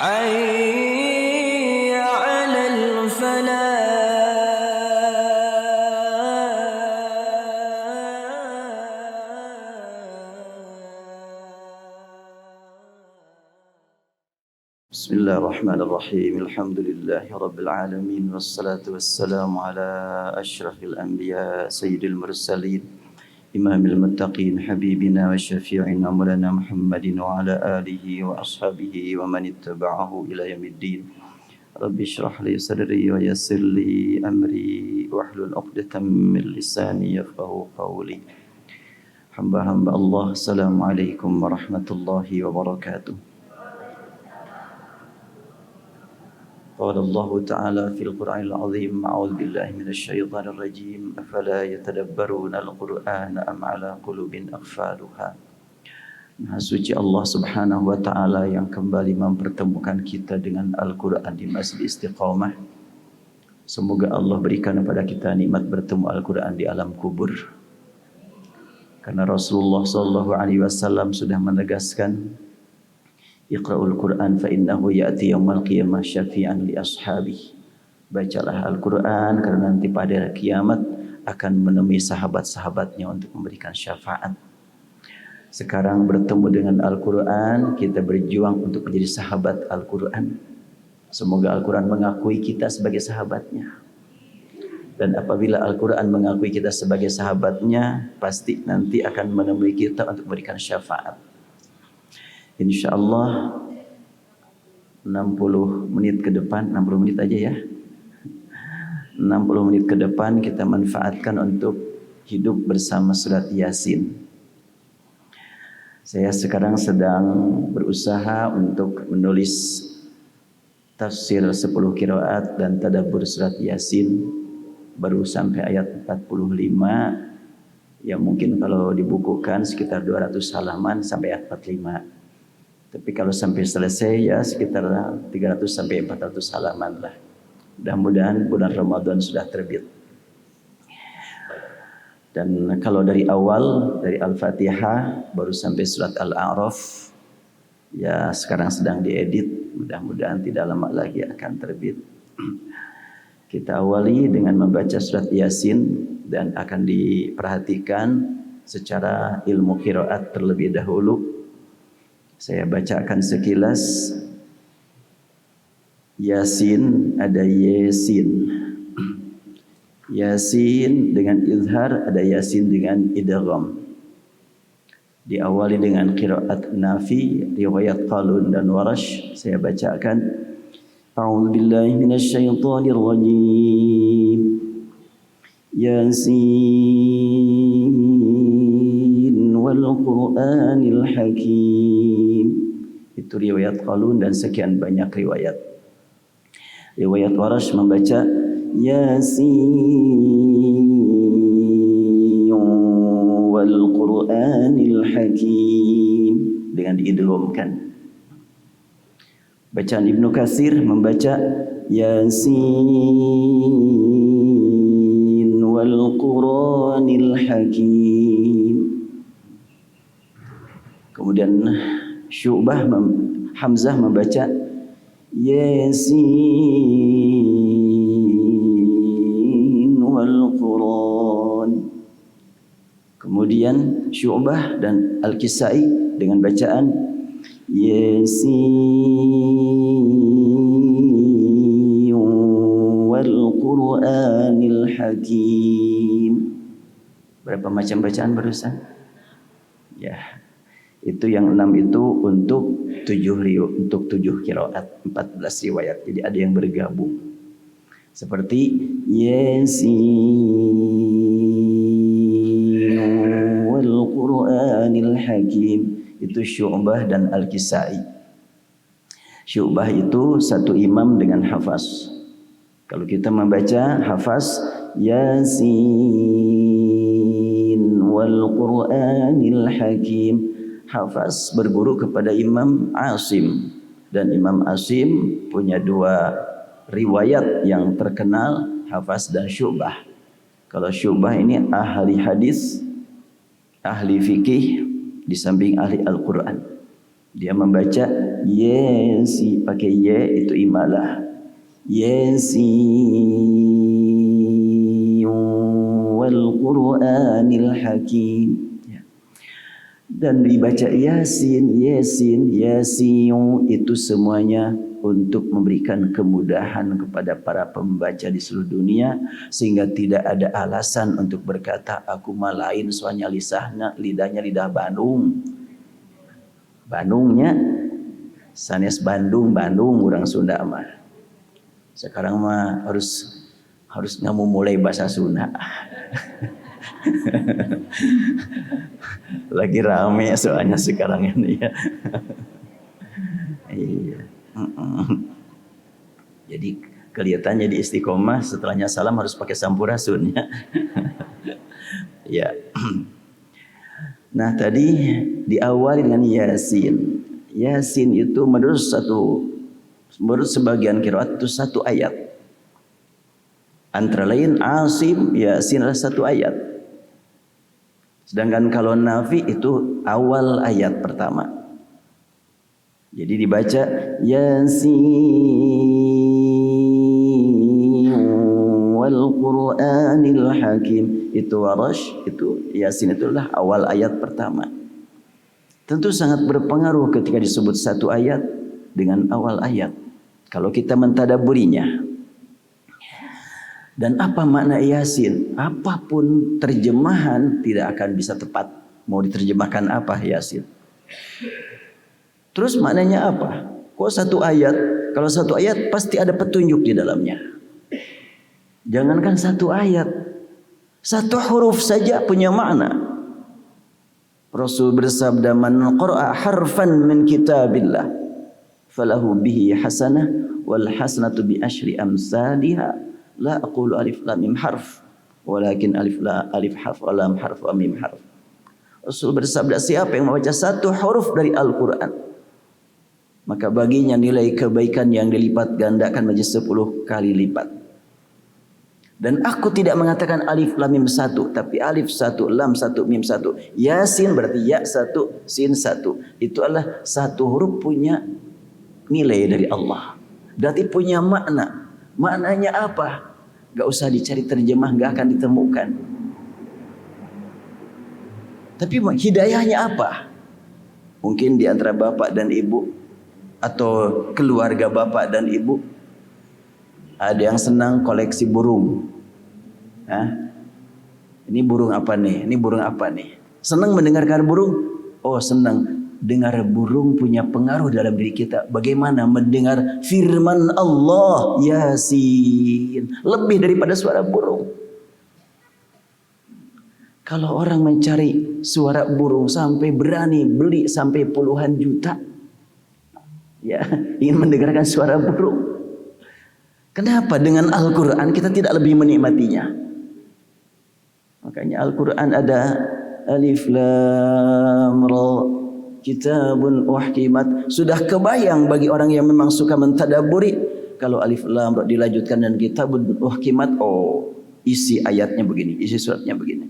حي على بسم الله الرحمن الرحيم. الحمد لله رب العالمين، والصلاة والسلام على أشرف الأنبياء سيد المرسلين إمام المتقين حبيبنا وشفيعنا مولانا محمد وعلى آله وأصحابه ومن اتبعه إلى يوم الدين. رب اشرح لي صدري ويسر لي أمري واحلل عقدة من لساني يفقهوا قولي. hamba-hamba Allah, Assalamualaikum warahmatullahi wabarakatuh. قال الله تعالى في القرآن العظيم: أعوذ بالله من الشيطان الرجيم أفلا يتدبرون القرآن أم على قلوب أقفالها. Maha suci Allah Subhanahu wa Ta'ala yang kembali mempertemukan kita dengan Al-Quran di Masjid Istiqamah. Semoga Allah berikan kepada kita nikmat bertemu Al-Quran di alam kubur. Karena Rasulullah SAW sudah menegaskan, Iqra'ul Quran fa innahu ya'ti yaumal qiyamah syafi'an li ashabihi. Bacalah Al-Quran karena nanti pada kiamat akan menemui sahabat-sahabatnya untuk memberikan syafaat. Sekarang bertemu dengan Al-Quran, kita berjuang untuk menjadi sahabat Al-Quran. Semoga Al-Quran mengakui kita sebagai sahabatnya. Dan apabila Al-Quran mengakui kita sebagai sahabatnya, pasti nanti akan menemui kita untuk memberikan syafaat. InsyaAllah 60 menit ke depan, 60 menit aja ya. 60 menit ke depan kita manfaatkan untuk hidup bersama surat Yasin. Saya sekarang sedang berusaha untuk menulis tafsir 10 qiraat dan tadabbur surat Yasin. Baru sampai ayat 45, yang mungkin kalau dibukukan sekitar 200 halaman sampai ayat 45. Tapi kalau sampai selesai ya sekitar 300 sampai 400 halaman lah. Mudah-mudahan bulan Ramadan sudah terbit. Dan kalau dari awal, dari Al-Fatihah baru sampai surat Al-A'raf, ya sekarang sedang diedit. Mudah-mudahan tidak lama lagi akan terbit. Kita awali dengan membaca surat Yasin dan akan diperhatikan secara ilmu qiraat terlebih dahulu. Saya bacakan sekilas. Yasin ada Yasin. Yasin dengan izhar, ada Yasin dengan idgham. Diawali dengan qiraat Nafi, riwayat Qalun dan Warash. Saya bacakan. A'udzu billahi minasyaitonir rajim. Yasin wal Qur'anil Hakim. Itu riwayat Qalun dan sekian banyak riwayat. Riwayat Warash membaca Yasin wal Qur'anil Hakim dengan diidghamkan. Bacaan Ibnu Katsir membaca Yasin wal Qur'anil Hakim. Kemudian Hamzah membaca Yasin wal Qur'an. Kemudian Syu'bah dan Al-Kisai dengan bacaan Yasin wal Qur'anil Hakim. Berapa macam bacaan barusan? Ya. Itu yang 6 itu untuk 7 qiraat, 14 riwayat. Jadi ada yang bergabung. Seperti Yasin wal Qur'anil Hakim. Itu Syu'bah dan Al-Kisai. Syu'bah itu satu imam dengan Hafaz. Kalau kita membaca Hafaz Yasin wal Qur'anil Hakim, Hafaz berguru kepada Imam Asim, dan Imam Asim punya 2 riwayat yang terkenal, Hafaz dan Syu'bah. Kalau Syu'bah ini ahli hadis, ahli fikih, di samping ahli Al-Quran. Dia membaca Yasin, pakai ye itu imalah. Yasin wal Qur'anil Hakim. Dan dibaca Yasin, Yasin, Yasin itu semuanya untuk memberikan kemudahan kepada para pembaca di seluruh dunia sehingga tidak ada alasan untuk berkata aku mah lain soalnya lidahnya lidah Bandung. Bandungnya sanes Bandung orang Sunda mah. Sekarang mah harus ngamu mulai bahasa Sunda. Lagi rame soalnya sekarang ini ya. Iya. Jadi kelihatannya di istiqomah setelahnya salam harus pakai sampurasun ya. Ya. Nah tadi diawali dengan Yasin. Yasin itu menurut sebagian qiraat itu satu ayat. Antara lain Asim, Yasin adalah satu ayat. Sedangkan kalau Nafi itu awal ayat pertama. Jadi dibaca Yasin wal Qur'anil Hakim. Itu Warash, itu Yasin itulah awal ayat pertama. Tentu sangat berpengaruh ketika disebut satu ayat dengan awal ayat. Kalau kita mentadaburinya. Dan apa makna Yasin? Apapun terjemahan tidak akan bisa tepat. Mau diterjemahkan apa Yasin? Terus maknanya apa? Kok satu ayat? Kalau satu ayat pasti ada petunjuk di dalamnya. Jangankan satu ayat. Satu huruf saja punya makna. Rasul bersabda man qara'a harfan min kitabillah falahu bihi hasanah wal hasanatu bi asyri amsalha la aqulu alif lam mim harf walakin alif harf wa lam harf wa mim harf. Rasul bersabda siapa yang membaca satu huruf dari Al-Qur'an maka baginya nilai kebaikan yang dilipat gandakan menjadi 10 kali lipat. Dan aku tidak mengatakan alif lam mim satu, tapi alif satu, lam satu, mim satu. Yasin berarti ya satu, sin satu. Itu adalah satu huruf punya nilai dari Allah. Berarti punya makna. Maknanya apa? Gak usah dicari terjemah, gak akan ditemukan. Tapi hidayahnya apa? Mungkin di antara bapak dan ibu atau keluarga bapak dan ibu ada yang senang koleksi burung. Ini burung apa nih? Ini burung apa nih? Senang mendengarkan burung? Oh senang. Dengar burung punya pengaruh dalam diri kita. Bagaimana mendengar firman Allah Yasin? Lebih daripada suara burung. Kalau orang mencari suara burung sampai berani beli sampai puluhan juta. Ya, ingin mendengarkan suara burung. Kenapa dengan Al-Quran kita tidak lebih menikmatinya? Makanya Al-Quran ada Alif Lam Ra Kitabun Uhkimat. Sudah kebayang bagi orang yang memang suka mentadaburi. Kalau Alif Lam Ra dilanjutkan dan Kitabun Uhkimat. Oh isi ayatnya begini, isi suratnya begini.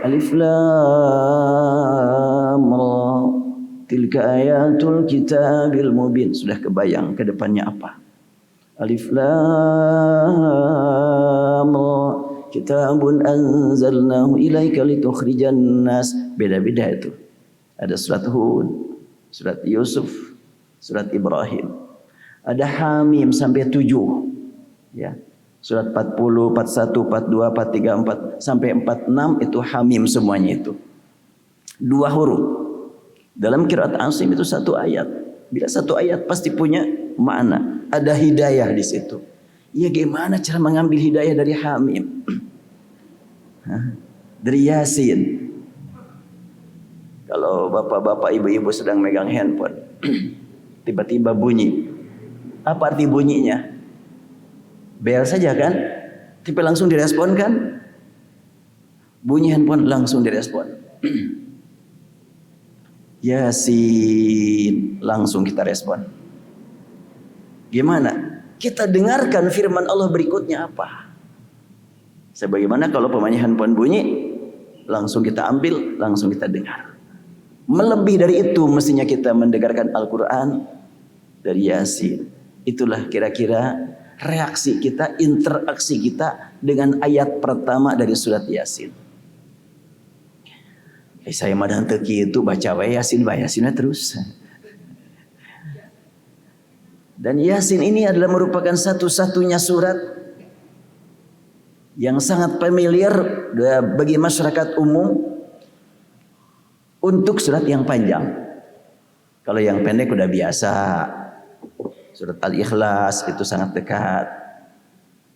Alif Lam Ra Tilka ayatul kitabil mubin. Sudah kebayang ke depannya apa? Alif Lam Ra Kitabun anzalnahu ilaika litukhrijan nas. Beda-beda itu. Ada surat Hud, surat Yusuf, surat Ibrahim. Ada Hamim sampai 7. Ya. Surat 40, 41, 42, 43, 4 sampai 46 itu Hamim semuanya itu. 2 huruf. Dalam qiraat Asim itu 1 ayat. Bila 1 ayat pasti punya makna. Ada hidayah di situ. Ya gimana cara mengambil hidayah dari Hamim? Dari Yasin. Kalau bapak-bapak, ibu-ibu sedang megang handphone, tiba-tiba bunyi. Apa arti bunyinya? Bel saja kan? Tapi langsung direspon kan? Bunyi handphone langsung direspon. Yasin, langsung kita respon. Gimana? Kita dengarkan firman Allah berikutnya apa? Sebagaimana kalau pemainnya handphone bunyi, langsung kita ambil, langsung kita dengar. Melebih dari itu mestinya kita mendengarkan Al-Quran dari Yasin. Itulah kira-kira reaksi kita, interaksi kita dengan ayat pertama dari surat Yasin. Saya madan teki itu baca Yasin, Yasinnya terus. Dan Yasin ini adalah merupakan satu-satunya surat yang sangat familiar bagi masyarakat umum untuk surat yang panjang. Kalau yang pendek udah biasa. Surat Al-Ikhlas itu sangat dekat.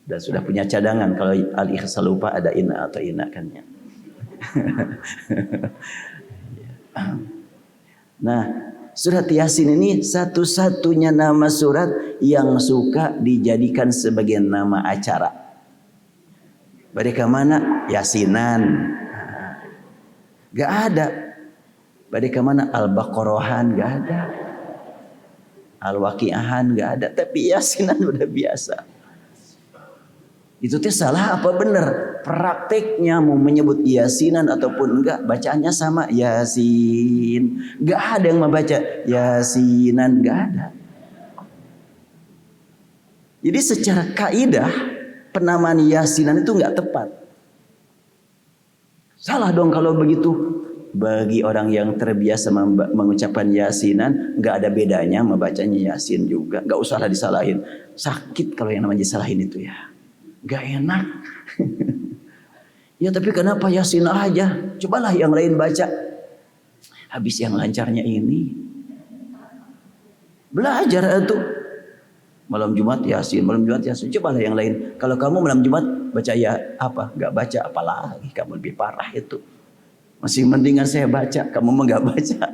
Dan sudah punya cadangan. Kalau Al-Ikhlas lupa ada ina atau ina kan ya. Nah, surat Yasin ini satu-satunya nama surat yang suka dijadikan sebagai nama acara. Mereka mana? Yasinan. Gak ada. Mereka mana? Al-Baqarahan gak ada. Al-Waqiahan gak ada. Tapi Yasinan udah biasa. Itu teh salah apa benar? Prakteknya mau menyebut Yasinan ataupun enggak, bacaannya sama Yasin. Gak ada yang membaca Yasinan, gak ada. Jadi secara kaidah penamaan Yasinan itu enggak tepat. Salah dong kalau begitu. Bagi orang yang terbiasa mengucapkan Yasinan, enggak ada bedanya membacanya Yasin juga. Enggak usahlah disalahin. Sakit kalau yang namanya disalahin itu ya. Gak enak. Ya tapi kenapa Yasin aja? Cobalah yang lain baca. Habis yang lancarnya ini. Belajar itu. Malam Jumat Yasin, malam Jumat Yasin. Cobalah yang lain. Kalau kamu malam Jumat baca ya apa? Gak baca apalagi. Kamu lebih parah itu. Masih mendingan saya baca. Kamu mah gak baca.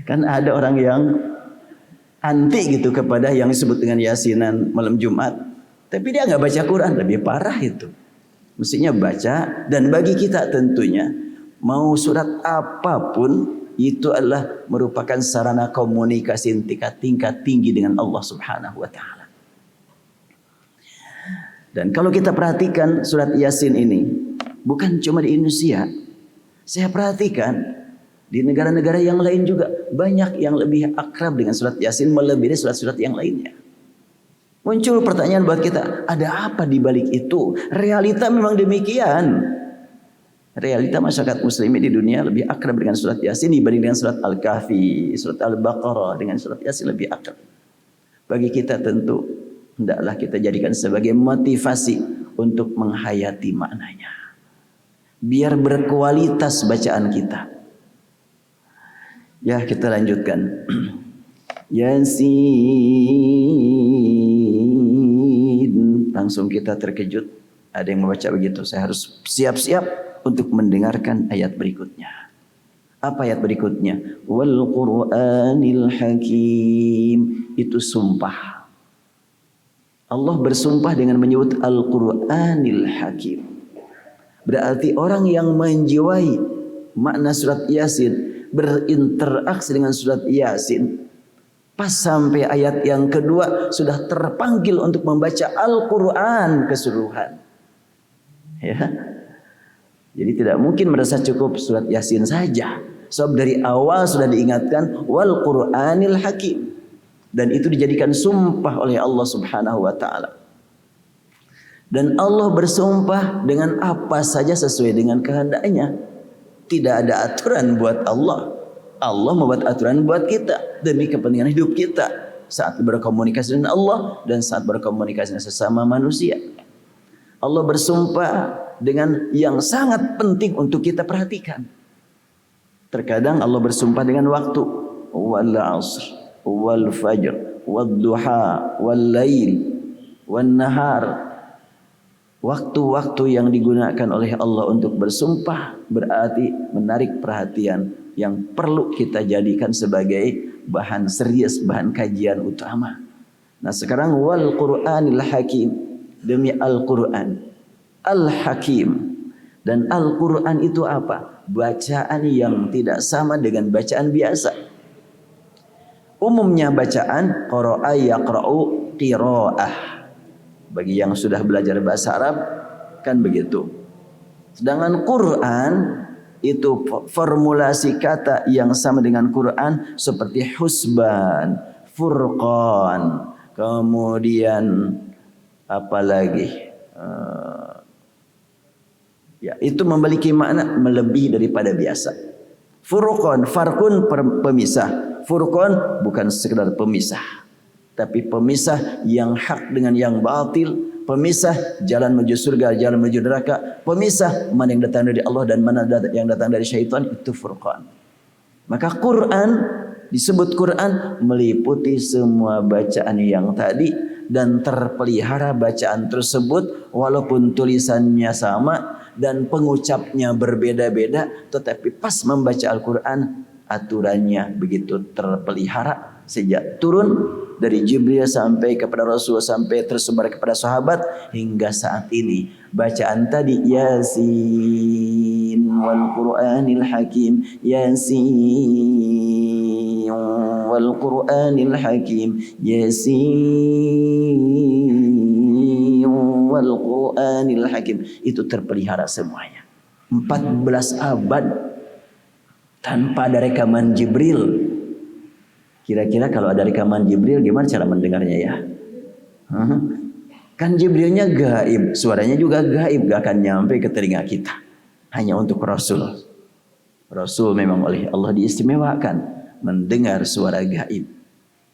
Kan ada orang yang anti gitu kepada yang disebut dengan Yasinan malam Jumat. Tapi dia nggak baca Quran, lebih parah itu. Mestinya baca, dan bagi kita tentunya mau surat apapun itu adalah merupakan sarana komunikasi tingkat tinggi dengan Allah Subhanahu wa taala. Dan kalau kita perhatikan surat Yasin ini bukan cuma di Indonesia. Saya perhatikan di negara-negara yang lain juga banyak yang lebih akrab dengan surat Yasin melebihi surat-surat yang lainnya. Muncul pertanyaan buat kita, ada apa di balik itu? Realita memang demikian. Realita masyarakat muslimin di dunia lebih akrab dengan surat Yasin dibanding dengan surat Al-Kahfi, surat Al-Baqarah, dengan surat Yasin lebih akrab. Bagi kita tentu hendaklah kita jadikan sebagai motivasi untuk menghayati maknanya. Biar berkualitas bacaan kita. Ya, kita lanjutkan. Yasin. Langsung kita terkejut. Ada yang membaca begitu. Saya harus siap-siap untuk mendengarkan ayat berikutnya. Apa ayat berikutnya? Wal Qur'anil Hakim. Itu sumpah. Allah bersumpah dengan menyebut Al-Qur'anil Hakim. Berarti orang yang menjiwai makna surat Yasin, berinteraksi dengan surat Yasin, pas sampai ayat yang kedua sudah terpanggil untuk membaca Al-Quran keseluruhan. Ya. Jadi tidak mungkin merasa cukup surat Yasin saja. Sebab dari awal sudah diingatkan wal Qur'anil Hakim. Dan itu dijadikan sumpah oleh Allah Subhanahu wa taala. Dan Allah bersumpah dengan apa saja sesuai dengan kehendaknya. Tidak ada aturan buat Allah. Allah membuat aturan buat kita demi kepentingan hidup kita saat berkomunikasi dengan Allah dan saat berkomunikasi dengan sesama manusia. Allah bersumpah dengan yang sangat penting untuk kita perhatikan. Terkadang Allah bersumpah dengan waktu, wal 'asr, wal fajr, wad duha, wal lail, wan nahar. Waktu-waktu yang digunakan oleh Allah untuk bersumpah berarti menarik perhatian yang perlu kita jadikan sebagai bahan serius, bahan kajian utama. Nah sekarang wal Qur'anil Hakim, demi Al-Quran Al-Hakim. Dan Al-Quran itu apa? Bacaan yang tidak sama dengan bacaan biasa. Umumnya bacaan qara'a yaqra'u qira'ah. Bagi yang sudah belajar bahasa Arab kan begitu. Sedangkan Quran itu formulasi kata yang sama dengan Quran seperti husban, furqan, kemudian apa lagi? Ya, itu memiliki makna melebihi daripada biasa. Furqan, farqun pemisah. Furqan bukan sekedar pemisah, tapi pemisah yang hak dengan yang batil, pemisah jalan menuju surga, jalan menuju neraka, pemisah mana yang datang dari Allah dan mana yang datang dari syaitan, itu furqan. Maka Quran disebut Quran meliputi semua bacaan yang tadi dan terpelihara bacaan tersebut walaupun tulisannya sama dan pengucapnya berbeda-beda, tetapi pas membaca Al-Quran aturannya begitu terpelihara sejak turun dari Jibril sampai kepada Rasul sampai tersebar kepada sahabat hingga saat ini. Bacaan tadi Yasin wal Qur'anil Hakim, Yasin wal Qur'anil Hakim, Yasin wal Qur'anil Hakim, itu terpelihara semuanya 14 abad tanpa ada rekaman Jibril. Kira-kira kalau ada rekaman Jibril gimana cara mendengarnya ya? Kan Jibrilnya gaib, suaranya juga gaib, gak akan nyampe ke telinga kita. Hanya untuk Rasul. Rasul memang oleh Allah diistimewakan mendengar suara gaib.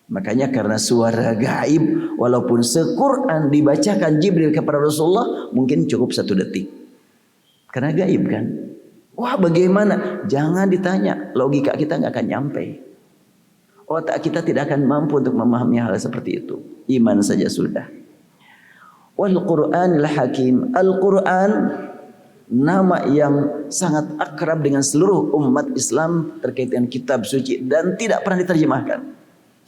Makanya karena suara gaib, walaupun se-Quran dibacakan Jibril kepada Rasulullah, mungkin cukup 1 detik. Karena gaib kan. Wah bagaimana? Jangan ditanya, logika kita gak akan nyampe. Otak kita tidak akan mampu untuk memahami hal seperti itu. Iman saja sudah. Wal Qur'anil Hakim. Al-Quran nama yang sangat akrab dengan seluruh umat Islam terkait dengan kitab suci dan tidak pernah diterjemahkan.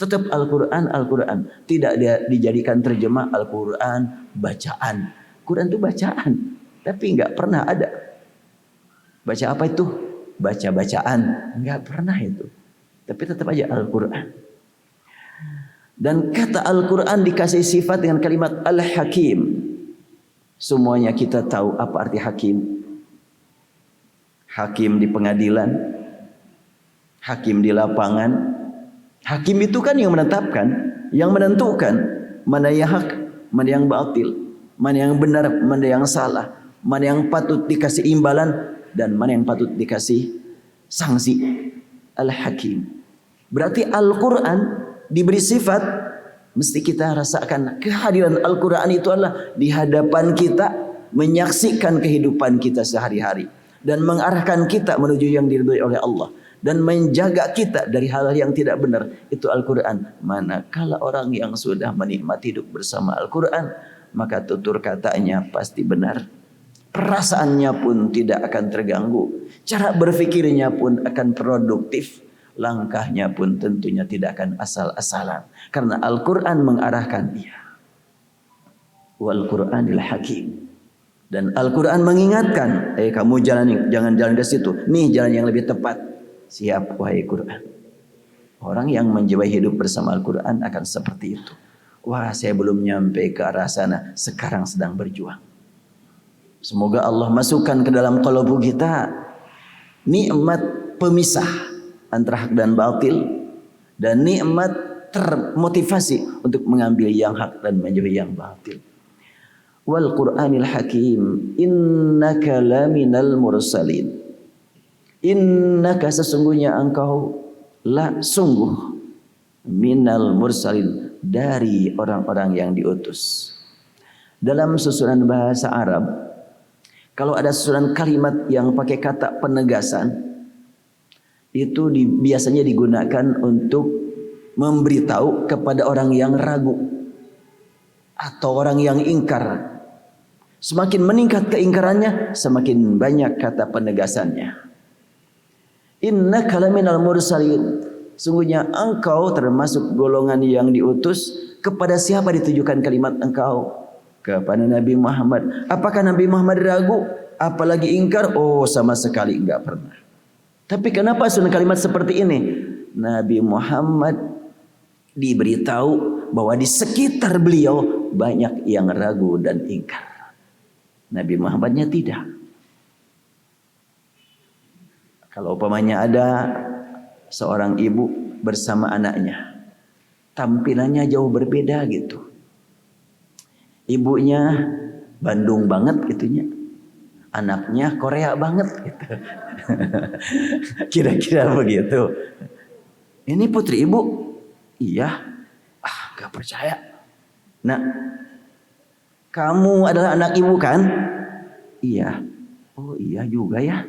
Tetap Al-Quran, Al-Quran. Tidak dijadikan terjemah Al-Quran bacaan. Quran itu bacaan, tapi nggak pernah ada. Baca apa itu? Baca-bacaan. Nggak pernah itu. Tapi tetap aja Al-Quran. Dan kata Al-Quran dikasih sifat dengan kalimat Al-Hakim. Semuanya kita tahu apa arti hakim. Hakim di pengadilan, hakim di lapangan. Hakim itu kan yang menetapkan, yang menentukan mana yang hak, mana yang batil, mana yang benar, mana yang salah, mana yang patut dikasih imbalan dan mana yang patut dikasih sanksi. Al-Hakim. Berarti Al-Quran diberi sifat, mesti kita rasakan kehadiran Al-Quran itu adalah di hadapan kita, menyaksikan kehidupan kita sehari-hari dan mengarahkan kita menuju yang diridhoi oleh Allah dan menjaga kita dari hal-hal yang tidak benar. Itu Al-Quran. Manakala orang yang sudah menikmati hidup bersama Al-Quran, maka tutur katanya pasti benar, perasaannya pun tidak akan terganggu, cara berfikirnya pun akan produktif, langkahnya pun tentunya tidak akan asal-asalan, karena Al-Quran mengarahkan dia. Wal Qur'anil Hakim. Dan Al-Quran mengingatkan, kamu jangan jalan ke situ, nih jalan yang lebih tepat. Siap wahai Quran. Orang yang menjiwai hidup bersama Al-Quran akan seperti itu. Wah, saya belum nyampe ke arah sana, sekarang sedang berjuang. Semoga Allah masukkan ke dalam qalbu kita nikmat pemisah antara hak dan batil, dan nikmat termotivasi untuk mengambil yang hak dan menjauhi yang batil. Wal Qur'anil Hakim, innaka laminal mursalin. Innaka sesungguhnya engkau sungguh minal mursalin, dari orang-orang yang diutus. Dalam susunan bahasa Arab, kalau ada susunan kalimat yang pakai kata penegasan, itu biasanya digunakan untuk memberitahu kepada orang yang ragu atau orang yang ingkar. Semakin meningkat keingkarannya, semakin banyak kata penegasannya. Innaka laminal mursalin. Sungguhnya engkau termasuk golongan yang diutus. Kepada siapa ditujukan kalimat engkau? Kepada Nabi Muhammad. Apakah Nabi Muhammad ragu? Apalagi ingkar? Oh, sama sekali enggak pernah. Tapi kenapa sunnah kalimat seperti ini? Nabi Muhammad diberitahu bahwa di sekitar beliau banyak yang ragu dan ingkar. Nabi Muhammadnya tidak. Kalau umpamanya ada seorang ibu bersama anaknya, tampilannya jauh berbeda gitu. Ibunya Bandung banget gitunya, anaknya Korea banget gitu. Kira-kira begitu. Ini putri ibu? Iya. Gak percaya. Nah, kamu adalah anak ibu kan? Iya. Oh iya juga ya.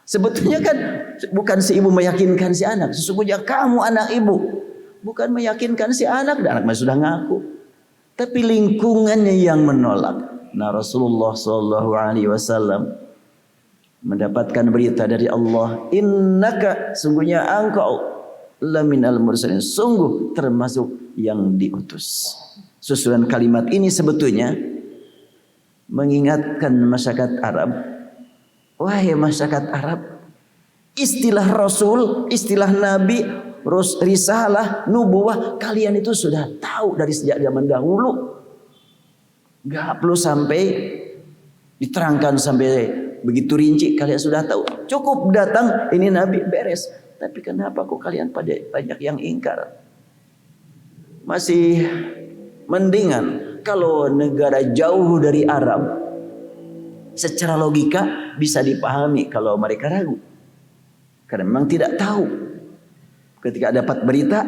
Sebetulnya kan bukan si ibu meyakinkan si anak, sesungguhnya kamu anak ibu. Bukan meyakinkan si anak, dan anak sudah ngaku. Tapi lingkungannya yang menolak. Nah, Rasulullah SAW mendapatkan berita dari Allah, innaka, sungguhnya engkau laminal mursalin, sungguh termasuk yang diutus. Susunan kalimat ini sebetulnya mengingatkan masyarakat Arab, wahai masyarakat Arab, istilah Rasul, istilah Nabi, risalah, nubuwah, kalian itu sudah tahu dari sejak zaman dahulu. Gak perlu sampai diterangkan sampai begitu rinci, kalian sudah tahu. Cukup datang, ini Nabi, beres. Tapi kenapa kok kalian banyak yang ingkar? Masih mendingan kalau negara jauh dari Arab, secara logika bisa dipahami kalau mereka ragu. Karena memang tidak tahu. Ketika dapat berita,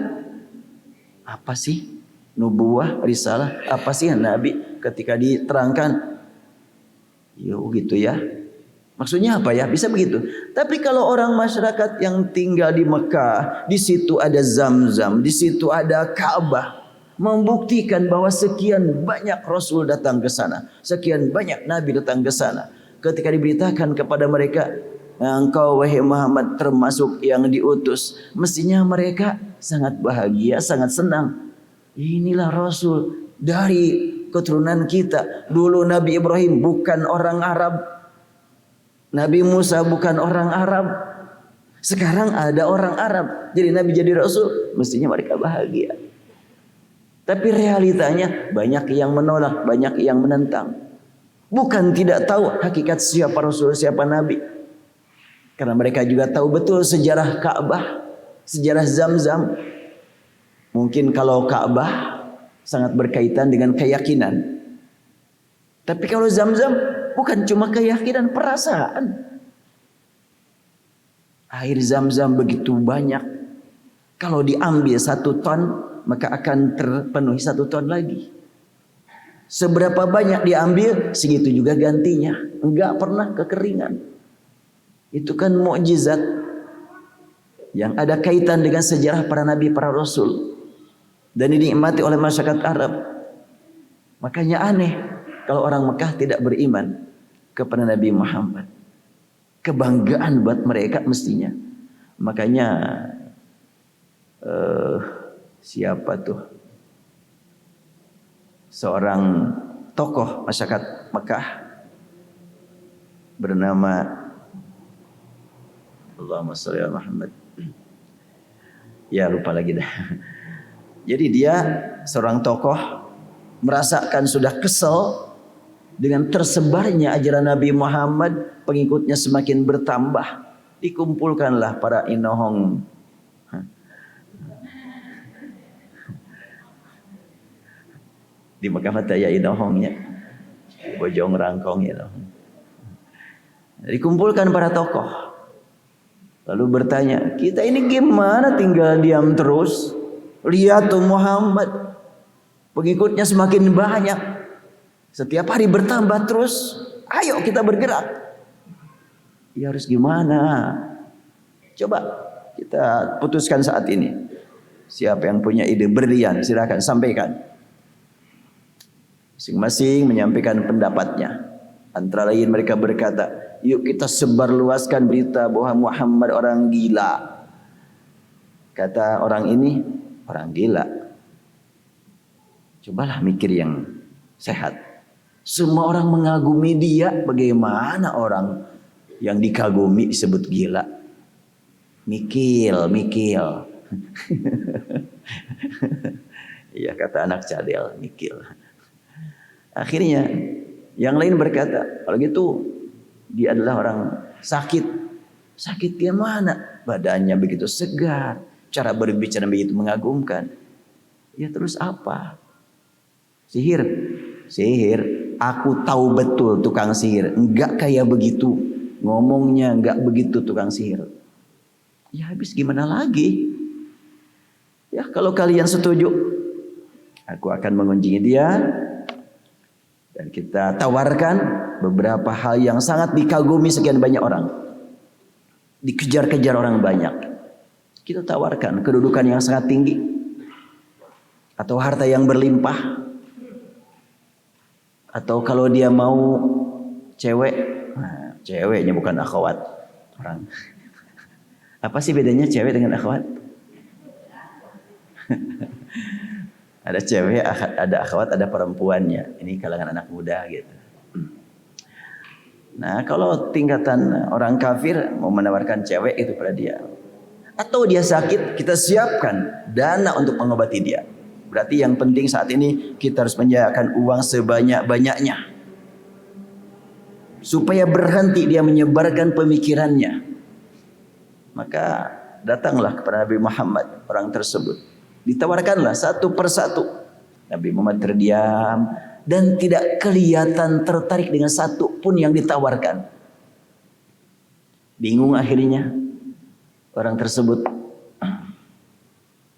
apa sih nubuwah, risalah, apa sih Nabi, ketika diterangkan, yo gitu ya. Maksudnya apa ya? Bisa begitu. Tapi kalau orang masyarakat yang tinggal di Mekah, di situ ada Zamzam, di situ ada Ka'bah, membuktikan bahwa sekian banyak Rasul datang ke sana, sekian banyak Nabi datang ke sana. Ketika diberitakan kepada mereka, engkau wahai Muhammad termasuk yang diutus, mestinya mereka sangat bahagia, sangat senang. Inilah Rasul dari keturunan kita. Dulu Nabi Ibrahim bukan orang Arab, Nabi Musa bukan orang Arab, sekarang ada orang Arab, jadi Nabi jadi Rasul, mestinya mereka bahagia. Tapi realitanya banyak yang menolak, banyak yang menentang. Bukan tidak tahu hakikat siapa Rasul, siapa Nabi, karena mereka juga tahu betul sejarah Ka'bah, sejarah Zamzam. Mungkin kalau Ka'bah sangat berkaitan dengan keyakinan. Tapi kalau Zamzam bukan cuma keyakinan, perasaan. Air Zamzam begitu banyak. Kalau diambil 1 ton, maka akan terpenuhi 1 ton lagi. Seberapa banyak diambil, segitu juga gantinya. Enggak pernah kekeringan. Itu kan mukjizat yang ada kaitan dengan sejarah para nabi, para rasul, dan dinikmati oleh masyarakat Arab. Makanya aneh kalau orang Mekah tidak beriman kepada Nabi Muhammad. Kebanggaan buat mereka mestinya. Makanya siapa tuh seorang tokoh masyarakat Mekah bernama, Allahumma sholli ala Muhammad, ya lupa lagi dah. Jadi dia seorang tokoh merasakan sudah kesel dengan tersebarnya ajaran Nabi Muhammad, pengikutnya semakin bertambah. Dikumpulkanlah para inohong, di Mekah mata ya inohongnya, bojong rangkong ya. Dikumpulkan para tokoh. Lalu bertanya, kita ini gimana tinggal diam terus? Lihat tuh Muhammad, pengikutnya semakin banyak, setiap hari bertambah terus. Ayo kita bergerak. Ya harus gimana? Coba kita putuskan saat ini. Siapa yang punya ide berlian, silakan sampaikan. Masing-masing menyampaikan pendapatnya. Antara lain mereka berkata, yuk kita sebarluaskan berita bahwa Muhammad orang gila. Kata orang ini, orang gila. Cobalah mikir yang sehat. Semua orang mengagumi dia, bagaimana orang yang dikagumi disebut gila? Mikil. Iya kata anak cadel, mikil. Akhirnya yang lain berkata, kalau gitu dia adalah orang sakit. Sakitnya mana? Badannya begitu segar, cara berbicara begitu mengagumkan. Ya terus apa? Sihir. Aku tahu betul tukang sihir. Enggak kayak begitu. Ngomongnya enggak begitu tukang sihir. Ya habis gimana lagi? Ya kalau kalian setuju, aku akan mengunjungi dia. Dan kita tawarkan beberapa hal yang sangat dikagumi sekian banyak orang. Dikejar-kejar orang banyak. Kita tawarkan kedudukan yang sangat tinggi. Atau harta yang berlimpah. Atau kalau dia mau cewek. Nah, ceweknya bukan akhwat. Orang. Apa sih bedanya cewek dengan akhwat? Ada cewek, ada akhwat, ada perempuannya. Ini kalangan anak muda gitu. Nah kalau tingkatan orang kafir mau menawarkan cewek itu pada dia. Atau dia sakit, kita siapkan dana untuk mengobati dia. Berarti yang penting saat ini kita harus menyediakan uang sebanyak-banyaknya. Supaya berhenti dia menyebarkan pemikirannya. Maka datanglah kepada Nabi Muhammad orang tersebut. Ditawarkanlah satu persatu. Nabi Muhammad terdiam. Dan tidak kelihatan tertarik dengan satu pun yang ditawarkan. Bingung akhirnya orang tersebut.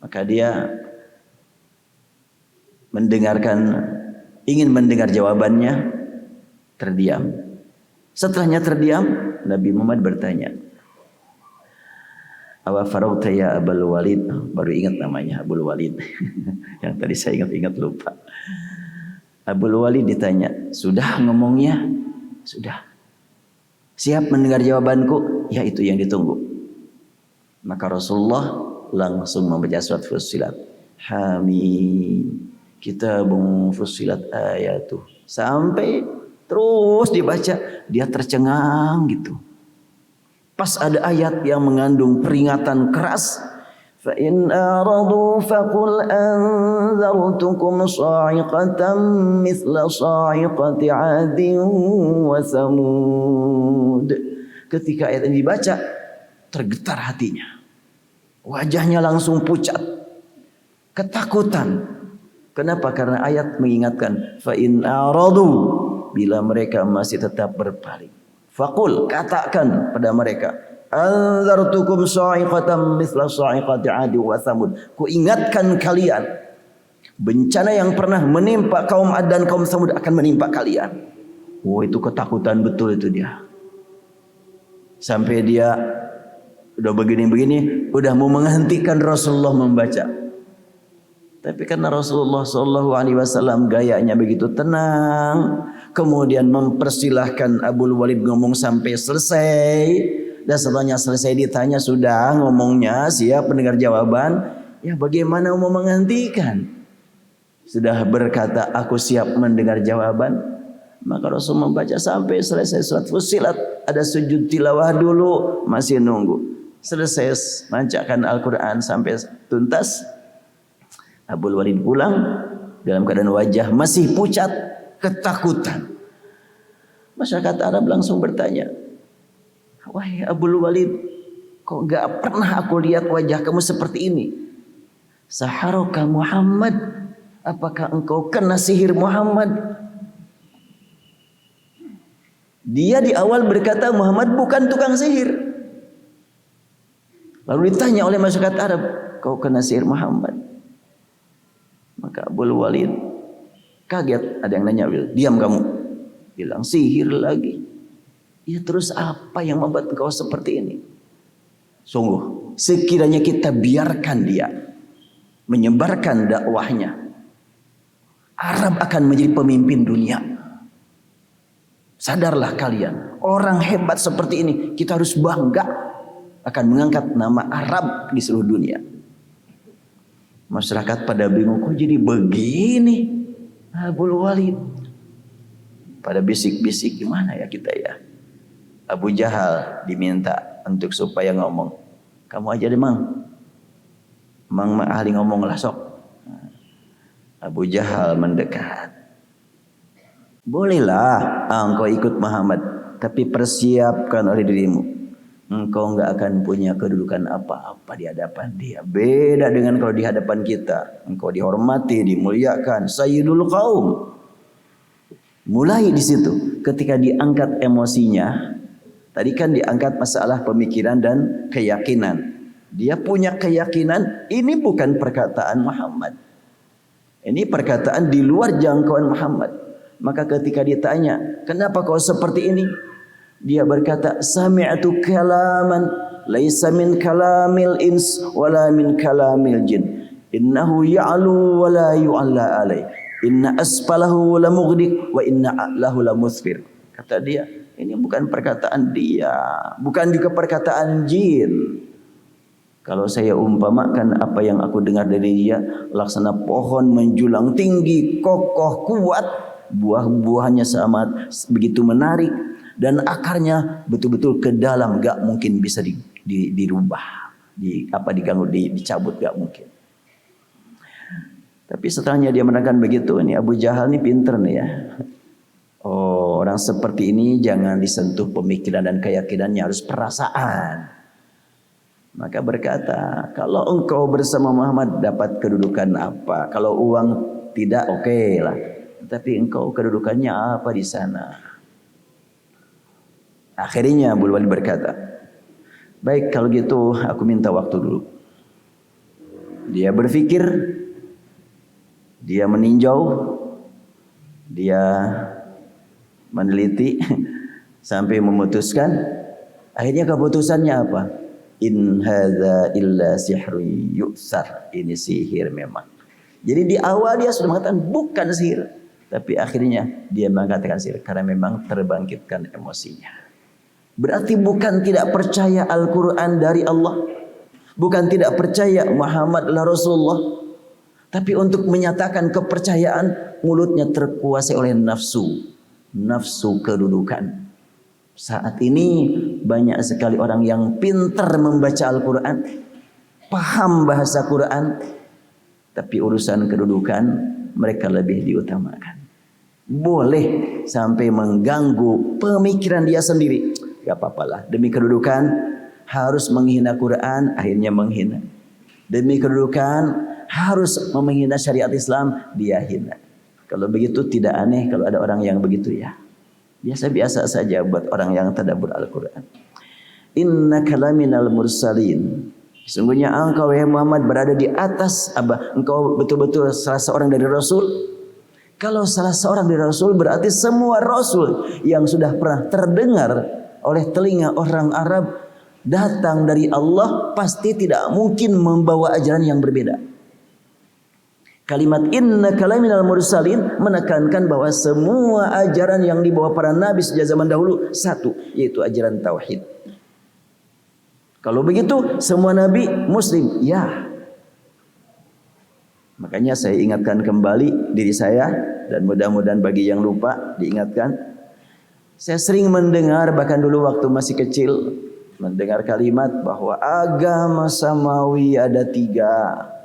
Maka dia ingin mendengar jawabannya, terdiam. Setelahnya terdiam, Nabi Muhammad bertanya, "Awa farauta ya Abul Walid?" Baru ingat namanya Abul Walid. Yang tadi saya ingat lupa. Abul Walid ditanya, "Sudah ngomongnya?" "Sudah." "Siap mendengar jawabanku?" "Ya, itu yang ditunggu." Maka Rasulullah langsung membaca surat Fussilat. Hamim, kitabun fussilat ayatuh. Sampai terus dibaca, dia tercengang gitu. Pas ada ayat yang mengandung peringatan keras. فَإِنْ أَعْرَضُوا فَقُلْ أَنذَرْتُكُمْ صَاعِقَةً مِثْلَ صَاعِقَةِ عَادٍ وَثَمُودَ. Ketika ayat ini dibaca, tergetar hatinya. Wajahnya langsung pucat. Ketakutan. Kenapa? Karena ayat mengingatkan. فَإِنْ أَعْرَضُوا, bila mereka masih tetap berpaling. Faqul, katakan pada mereka. Anzartukum sa'iqatan mithla sa'iqati 'ad wa thamud. Ku ingatkan kalian bencana yang pernah menimpa kaum 'Ad dan kaum Thamud akan menimpa kalian. Oh, itu ketakutan betul itu dia. Sampai dia udah begini-begini, udah mau menghentikan Rasulullah membaca. Tapi karena Rasulullah SAW gayanya begitu tenang, kemudian mempersilahkan Abul Walid ngomong sampai selesai. Dan setelahnya selesai ditanya, sudah ngomongnya, siap mendengar jawaban. Ya bagaimana mau menghentikan? Sudah berkata, aku siap mendengar jawaban. Maka Rasul membaca sampai selesai surat Fussilat. Ada sujud tilawah dulu, masih nunggu. Selesai bacakan Al-Quran sampai tuntas. Abul Walid pulang dalam keadaan wajah masih pucat, ketakutan. Masyarakat Arab langsung bertanya, "Wahai Abul Walid, kok gak pernah aku lihat wajah kamu seperti ini? Saharaka Muhammad, apakah engkau kena sihir Muhammad?" Dia di awal berkata Muhammad bukan tukang sihir. Lalu ditanya oleh masyarakat Arab, "Kau kena sihir Muhammad?" Maka Abul Walid kaget. Ada yang nanya, "Diam kamu." Bilang, "Sihir lagi." Ya terus apa yang membuat engkau seperti ini? Sungguh, sekiranya kita biarkan dia menyebarkan dakwahnya, Arab akan menjadi pemimpin dunia. Sadarlah kalian, orang hebat seperti ini kita harus bangga akan mengangkat nama Arab di seluruh dunia. Masyarakat pada bingung, kok jadi begini Abul Walid? Pada bisik-bisik, gimana ya kita ya? Abu Jahal diminta untuk supaya ngomong. "Kamu aja deh Mang. Mang ahli ngomong lah sok." Abu Jahal mendekat. "Bolehlah engkau ikut Muhammad, tapi persiapkan oleh dirimu. engkau enggak akan punya kedudukan apa-apa di hadapan dia. Beda dengan kalau di hadapan kita, engkau dihormati, dimuliakan, sayyidul qaum. Mulai di situ ketika diangkat emosinya. Tadi kan diangkat masalah pemikiran dan keyakinan. Dia punya keyakinan ini bukan perkataan Muhammad. Ini perkataan di luar jangkauan Muhammad. Maka ketika ditanya, "Kenapa kau seperti ini?" Dia berkata, "Sami'tu kalaman laisa min kalamil ins wala min kalamil jin. Innahu ya'lu wa la yu'alla alaih. Inna asfalahu la mughdiq wa inna a'lahu la musfir." Kata dia, ini bukan perkataan dia, bukan juga perkataan jin. Kalau saya umpamakan apa yang aku dengar dari dia, laksana pohon menjulang tinggi, kokoh, kuat, buah-buahnya sangat begitu menarik dan akarnya betul-betul ke dalam, gak mungkin bisa dirubah, diganggu, dicabut, gak mungkin. Tapi setelahnya dia menerangkan begitu, ini Abu Jahal ini pinter nih ya. Oh, orang seperti ini jangan disentuh pemikiran dan keyakinannya, harus perasaan. Maka berkata, kalau engkau bersama Muhammad dapat kedudukan apa? Kalau uang tidak, oke lah. Tapi engkau kedudukannya apa di sana? Akhirnya Abu Walid berkata, baik kalau gitu aku minta waktu dulu. Dia berpikir, dia meninjau, dia meneliti sampai memutuskan. Akhirnya keputusannya apa? In hadza illa sihrun yu'sar. Ini sihir memang. Jadi di awal dia sudah mengatakan bukan sihir, tapi akhirnya dia mengatakan sihir karena memang terbangkitkan emosinya. Berarti bukan tidak percaya Al-Quran dari Allah, bukan tidak percaya Muhammad adalah Rasulullah, tapi untuk menyatakan kepercayaan mulutnya terkuasai oleh nafsu kedudukan. Saat ini banyak sekali orang yang pintar membaca Al-Quran, paham bahasa Quran, tapi urusan kedudukan mereka lebih diutamakan. Boleh sampai mengganggu pemikiran dia sendiri, gak apa-apalah. Demi kedudukan harus menghina Quran, akhirnya menghina. Demi kedudukan harus menghina syariat Islam, dia hina. Kalau begitu tidak aneh kalau ada orang yang begitu ya. Biasa-biasa saja buat orang yang tadabbur Al-Quran. Innaka laminal mursalin. Sesungguhnya engkau wahai Muhammad berada di atas engkau betul-betul salah seorang dari Rasul. Kalau salah seorang dari Rasul berarti semua Rasul yang sudah pernah terdengar oleh telinga orang Arab datang dari Allah pasti tidak mungkin membawa ajaran yang berbeda. Kalimat innaka laminal mursalin menekankan bahwa semua ajaran yang dibawa para nabi sejak zaman dahulu satu, yaitu ajaran tauhid. Kalau begitu semua nabi muslim, ya. Makanya saya ingatkan kembali diri saya dan mudah-mudahan bagi yang lupa diingatkan. Saya sering mendengar bahkan dulu waktu masih kecil mendengar kalimat bahwa agama samawi ada 3.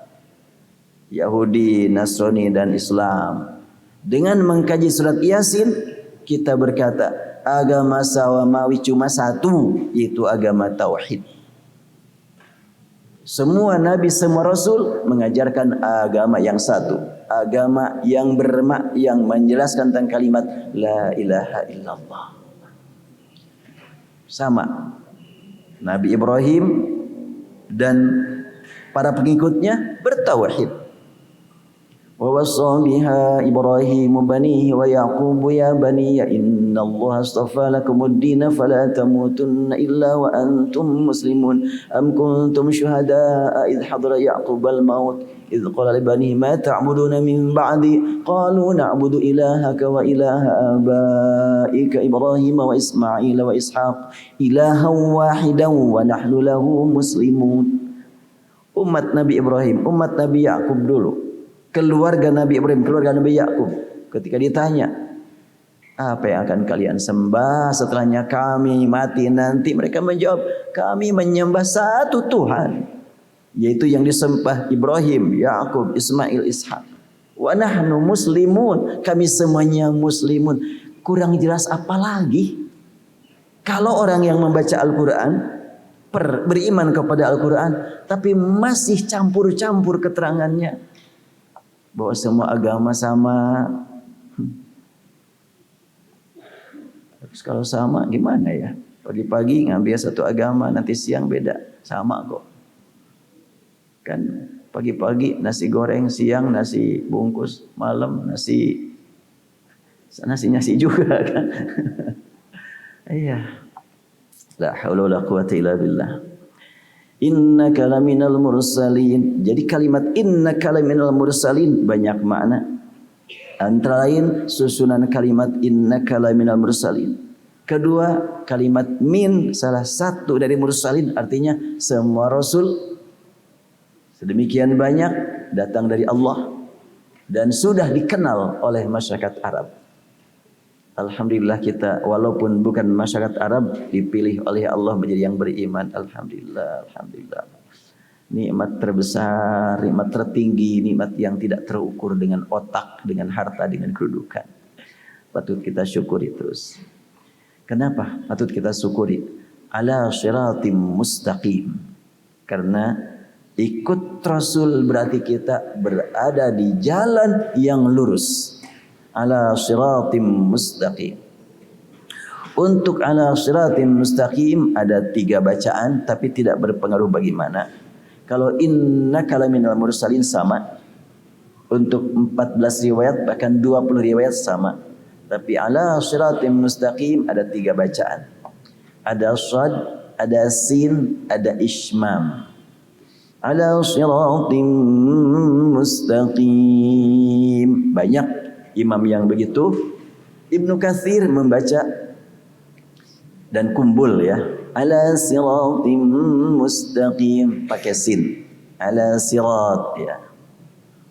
Yahudi, Nasrani dan Islam. Dengan mengkaji surat Yasin kita berkata agama samawi cuma 1, yaitu agama tauhid. Semua nabi, semua rasul mengajarkan agama yang 1, agama yang yang menjelaskan tentang kalimat la ilaha illallah. Sama Nabi Ibrahim dan para pengikutnya bertauhid. Wa wassa biha Ibrahim banihi wa Yaqub ya bani inna Allah astafa lakumud din fala tamutunna illa wa antum muslimun am kuntum syuhada'a idh hadara Yaqub al-maut idh qala li banihi ma ta'buduna min ba'di qalu na'budu ilahaka wa ilaha abaika Ibrahim wa Ismail wa Ishaq ilahan wahidan wa nahnu lahu muslimun. Umat Nabi Ibrahim, umat Nabi Yaqub dulu, keluarga Nabi Ibrahim, keluarga Nabi Yakub, ketika ditanya apa yang akan kalian sembah setelahnya kami mati nanti, mereka menjawab kami menyembah satu Tuhan, yaitu yang disembah Ibrahim, Yakub, Ismail, Ishak. Wa nahnu muslimun, kami semuanya muslimun. Kurang jelas apa lagi? Kalau orang yang membaca Al-Quran beriman kepada Al-Quran, tapi masih campur-campur keterangannya bahwa semua agama sama. Terus kalau sama gimana ya? Pagi-pagi ngambil satu agama, nanti siang beda, sama kok. Kan pagi-pagi nasi goreng, siang nasi bungkus, malam nasi juga kan. Iya. La haula wala quwata illa billah. Innaka laminal mursalin. Jadi kalimat innaka laminal mursalin banyak makna. Antara lain susunan kalimat innaka laminal mursalin. Kedua, kalimat min salah satu dari mursalin artinya semua rasul sedemikian banyak datang dari Allah dan sudah dikenal oleh masyarakat Arab. Alhamdulillah kita walaupun bukan masyarakat Arab dipilih oleh Allah menjadi yang beriman. Alhamdulillah, alhamdulillah. Nikmat terbesar, nikmat tertinggi, nikmat yang tidak terukur dengan otak, dengan harta, dengan kedudukan. Patut kita syukuri terus. Kenapa patut kita syukuri? Ala syiratim mustaqim. Karena ikut Rasul berarti kita berada di jalan yang lurus. Ala syiratim mustaqim. Untuk ala syiratim mustaqim ada 3 bacaan tapi tidak berpengaruh bagaimana. Kalau innaka laminal mursalin sama. Untuk 14 riwayat bahkan 20 riwayat sama. Tapi ala syiratim mustaqim ada 3 bacaan. Ada shad, ada sin, ada ishmam. Ala syiratim mustaqim. Banyak imam yang begitu. Ibnu Katsir membaca dan kumbul ya. Ala siratim mustaqim pakai sin. Ala sirat ya.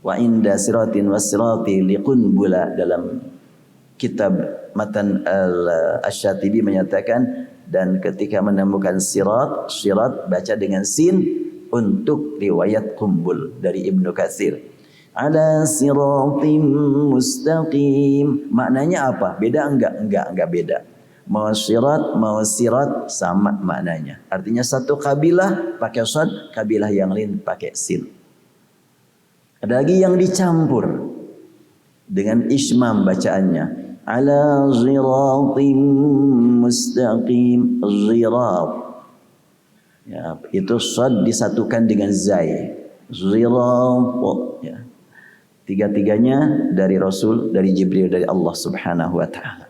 Wa inda siratin wasirati liqunbula dalam kitab Matan Asy-Syatibi menyatakan dan ketika menemukan sirat baca dengan sin untuk riwayat kumbul dari Ibnu Katsir. Ala siratim mustaqim. Maknanya apa? Beda enggak beda. Mau sirat sama maknanya. Artinya satu kabilah pakai shad, kabilah yang lain pakai sin. Ada lagi yang dicampur dengan ismam bacaannya. Ala siratim mustaqim. Zirat. Ya, itu shad disatukan dengan zai. Zirat. Ya. 3-tiganya dari Rasul, dari Jibril, dari Allah Subhanahu wa taala.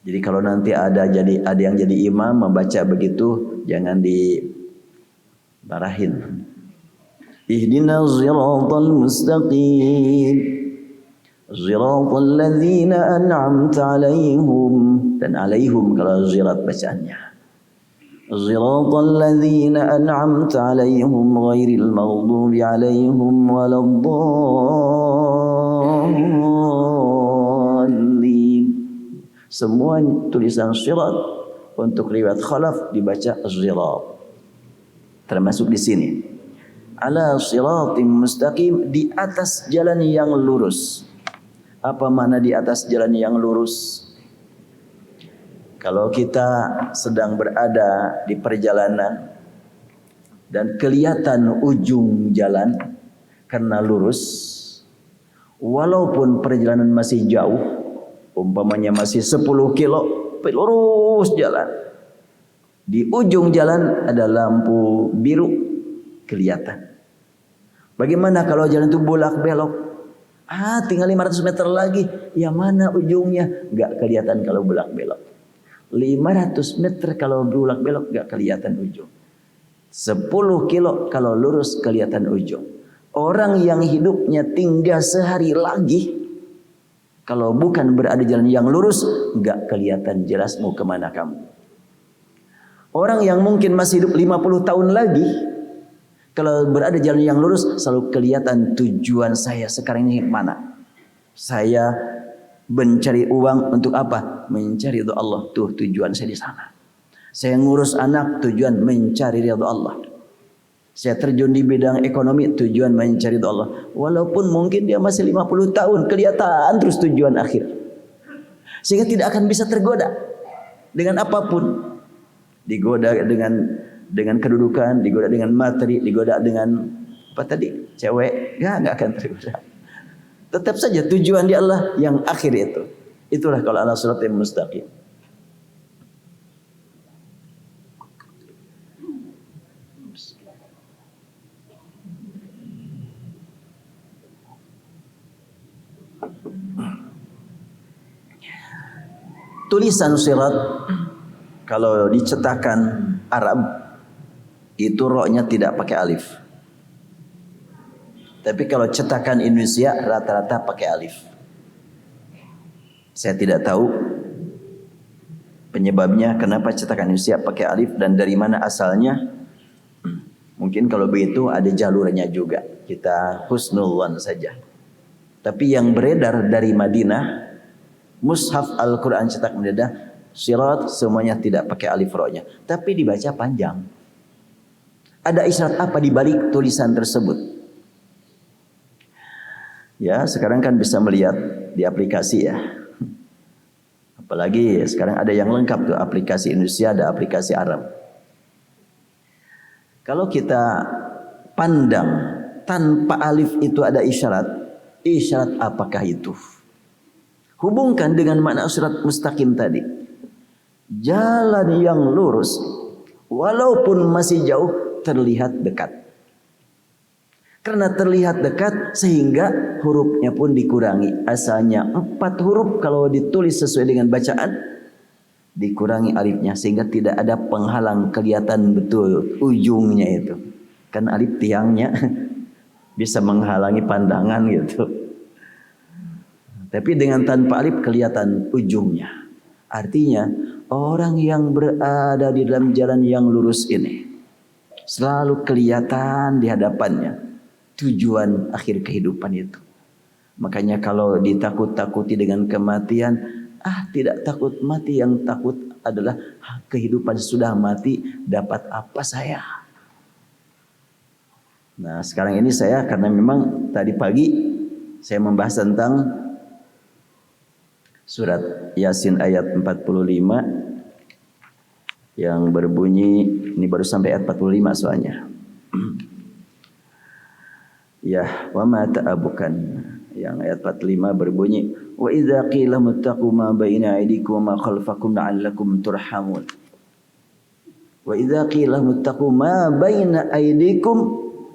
Jadi kalau nanti ada yang jadi imam membaca begitu jangan dimarahin. Ihdinas siratal mustaqim. Siratal ladzina an'amta 'alaihim. Dan 'alaihim kalau zirat bacaannya. Siratal ladzina an'amta 'alaihim ghairil maghdubi 'alaihim waladdallin. Semua tulisan sirat untuk riwayat khalaf dibaca zirat. Termasuk di sini. Ala siratim mustaqim, di atas jalan yang lurus. Apa makna di atas jalan yang lurus? Kalau kita sedang berada di perjalanan dan kelihatan ujung jalan karena lurus, walaupun perjalanan masih jauh, umpamanya masih 10 kilo, lurus jalan. Di ujung jalan ada lampu biru kelihatan. Bagaimana kalau jalan itu bolak-belok? Tinggal 500 meter lagi. Yang mana ujungnya? Gak kelihatan kalau bolak-belok. 500 meter kalau bolak-belok gak kelihatan ujung. 10 kilo kalau lurus kelihatan ujung. Orang yang hidupnya tinggal sehari lagi, kalau bukan berada jalan yang lurus, gak kelihatan jelas mau kemana kamu. Orang yang mungkin masih hidup 50 tahun lagi, kalau berada jalan yang lurus, selalu kelihatan tujuan saya sekarang ini mana. Saya mencari uang untuk apa? Mencari ridha Allah. Tuh tujuan saya di sana. Saya ngurus anak, tujuan mencari ridha Allah. Saya terjun di bidang ekonomi, tujuan mencari ridha Allah. Walaupun mungkin dia masih 50 tahun, kelihatan terus tujuan akhir. Sehingga tidak akan bisa tergoda dengan apapun. Digoda dengan dengan kedudukan, digoda dengan materi, digoda dengan apa tadi? Cewek, nggak akan tergoda. Tetap saja tujuan dia Allah yang akhir itu. Itulah kalau ala siratal mustaqim. Tulisan sirat kalau dicetakan Arab itu roknya tidak pakai alif. Tapi kalau cetakan Indonesia rata-rata pakai alif. Saya tidak tahu penyebabnya kenapa cetakan Indonesia pakai alif dan dari mana asalnya. Mungkin kalau begitu ada jalurnya juga. Kita husnuzan saja. Tapi yang beredar dari Madinah, mushaf Al-Quran cetak Madinah, sirat semuanya tidak pakai alif roknya, tapi dibaca panjang. Ada isyarat apa di balik tulisan tersebut? Ya, sekarang kan bisa melihat di aplikasi ya. Apalagi sekarang ada yang lengkap tuh, aplikasi Indonesia, ada aplikasi Arab. Kalau kita pandang tanpa alif itu ada isyarat, isyarat apakah itu? Hubungkan dengan makna sirat mustaqim tadi. Jalan yang lurus walaupun masih jauh terlihat dekat. Karena terlihat dekat sehingga hurufnya pun dikurangi. Asalnya 4 huruf, kalau ditulis sesuai dengan bacaan dikurangi alifnya sehingga tidak ada penghalang, kelihatan betul ujungnya itu. Kan alif tiangnya bisa menghalangi pandangan gitu. Tapi dengan tanpa alif kelihatan ujungnya. Artinya orang yang berada di dalam jalan yang lurus ini selalu kelihatan di hadapannya tujuan akhir kehidupan itu. Makanya kalau ditakut-takuti dengan kematian, tidak takut mati, yang takut adalah kehidupan sudah mati, dapat apa saya? Nah, sekarang ini saya karena memang tadi pagi saya membahas tentang surat Yasin ayat 45 yang berbunyi, ini baru sampai ayat 45 soalnya. Ya, wa ma ta'abukan. Yang ayat 45 berbunyi, wa idza qila muttaqu ma baina aydikum wa ma khalfakum la'allakum turhamun. Wa idza qila muttaqu ma baina aydikum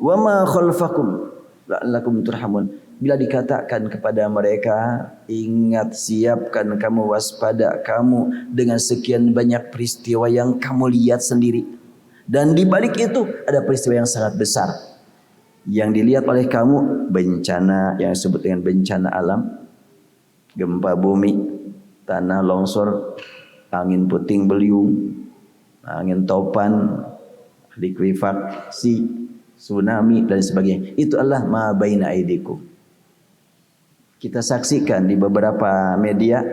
wa ma khalfakum la'allakum turhamun. Bila dikatakan kepada mereka, ingat, siapkan kamu, waspada kamu dengan sekian banyak peristiwa yang kamu lihat sendiri. Dan di balik itu ada peristiwa yang sangat besar. Yang dilihat oleh kamu bencana yang disebut dengan bencana alam, gempa bumi, tanah longsor, angin puting beliung, angin topan, likuifaksi, tsunami dan sebagainya. Itu adalah ma baina aidikum. Kita saksikan di beberapa media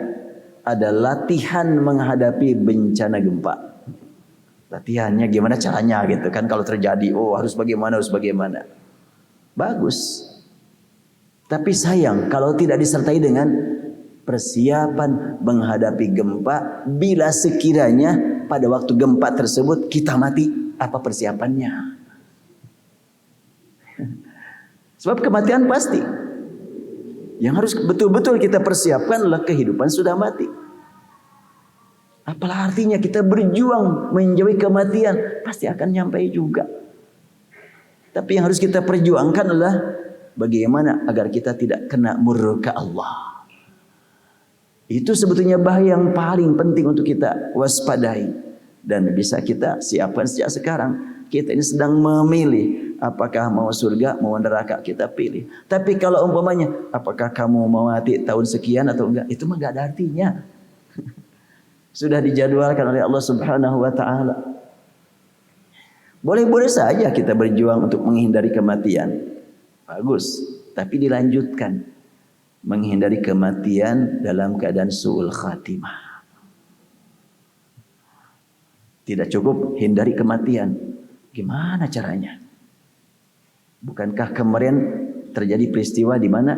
ada latihan menghadapi bencana gempa. Latihannya gimana caranya gitu kan, kalau terjadi harus bagaimana. Bagus. Tapi sayang kalau tidak disertai dengan persiapan menghadapi gempa. Bila sekiranya pada waktu gempa tersebut kita mati, apa persiapannya? Sebab kematian pasti. Yang harus betul-betul kita persiapkan adalah kehidupan sudah mati. Apalah artinya kita berjuang menjauhi kematian, pasti akan nyampai juga. Tapi yang harus kita perjuangkan adalah bagaimana agar kita tidak kena murka Allah. Itu sebetulnya bahaya yang paling penting untuk kita waspadai. Dan bisa kita siapkan sejak sekarang. Kita ini sedang memilih apakah mau surga, mau neraka, kita pilih. Tapi kalau umpamanya, apakah kamu mau mati tahun sekian atau enggak, itu mah enggak ada artinya. Sudah dijadwalkan oleh Allah Subhanahu wa taala. Boleh-boleh saja kita berjuang untuk menghindari kematian. Bagus, tapi dilanjutkan. Menghindari kematian dalam keadaan su'ul khatimah. Tidak cukup hindari kematian. Gimana caranya? Bukankah kemarin terjadi peristiwa di mana?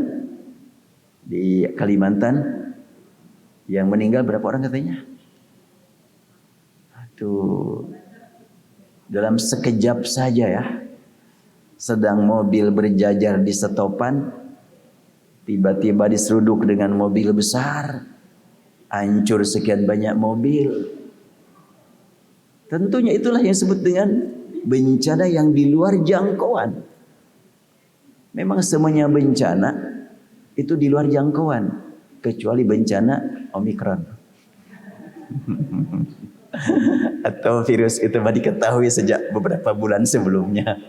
Di Kalimantan yang meninggal berapa orang katanya? Aduh. Dalam sekejap saja ya, sedang mobil berjajar di stopan, tiba-tiba diseruduk dengan mobil besar, hancur sekian banyak mobil. Tentunya itulah yang disebut dengan bencana yang di luar jangkauan. Memang semuanya bencana itu di luar jangkauan, kecuali bencana Omikron. Atau virus itu diketahui sejak beberapa bulan sebelumnya.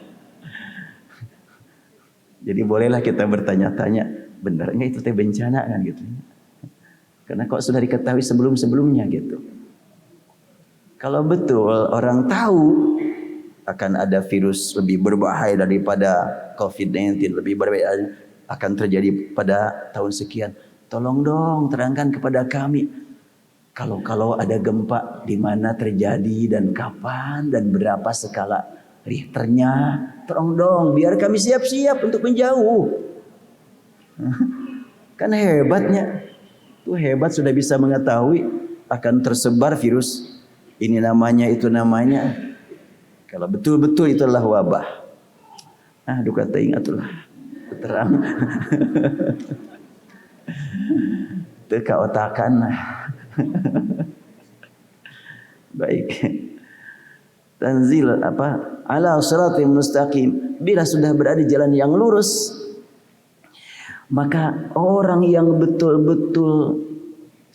Jadi bolehlah kita bertanya-tanya, benar nggak itu teh bencana kan gitu. Karena kok sudah diketahui sebelum-sebelumnya gitu. Kalau betul orang tahu akan ada virus lebih berbahaya daripada COVID-19, lebih berbahaya akan terjadi pada tahun sekian, tolong dong terangkan kepada kami. Kalau ada gempa di mana terjadi dan kapan dan berapa skala Richternya, tolong dong biar kami siap-siap untuk menjauh. Kan hebatnya, tuh hebat sudah bisa mengetahui akan tersebar virus. Ini namanya, itu namanya. Kalau betul-betul itulah wabah. Aduh kata ingatlah. Terang. Teka otakan. Baik. Tanzil apa? Ala siratim mustaqim. Bila sudah berada di jalan yang lurus, maka orang yang betul-betul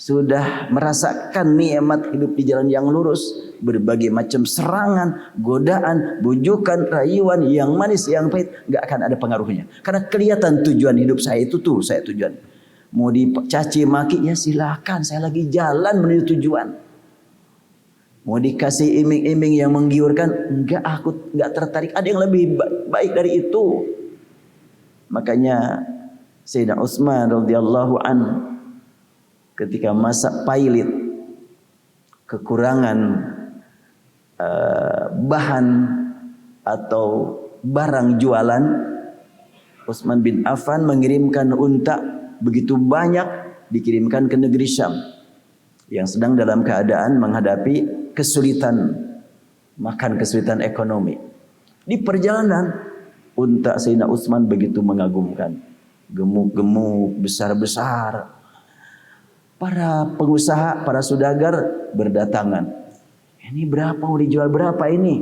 sudah merasakan nikmat hidup di jalan yang lurus, berbagai macam serangan, godaan, bujukan, rayuan, yang manis, yang pahit, nggak akan ada pengaruhnya. Karena kelihatan tujuan hidup saya itu tuh, saya tujuan. Mau dicaci maki, ya silakan, saya lagi jalan menuju tujuan. Mau dikasih iming-iming yang menggiurkan, enggak, aku nggak tertarik. Ada yang lebih baik dari itu. Makanya Sayyidina Utsman radhiyallahu anhu ketika masa pailit, kekurangan bahan atau barang jualan, Utsman bin Affan mengirimkan unta begitu banyak, dikirimkan ke negeri Syam yang sedang dalam keadaan menghadapi kesulitan makan, kesulitan ekonomi. Di perjalanan, unta Sayyidina Utsman begitu mengagumkan, gemuk-gemuk, besar-besar. Para pengusaha, para saudagar berdatangan. Ini berapa, mau dijual berapa ini?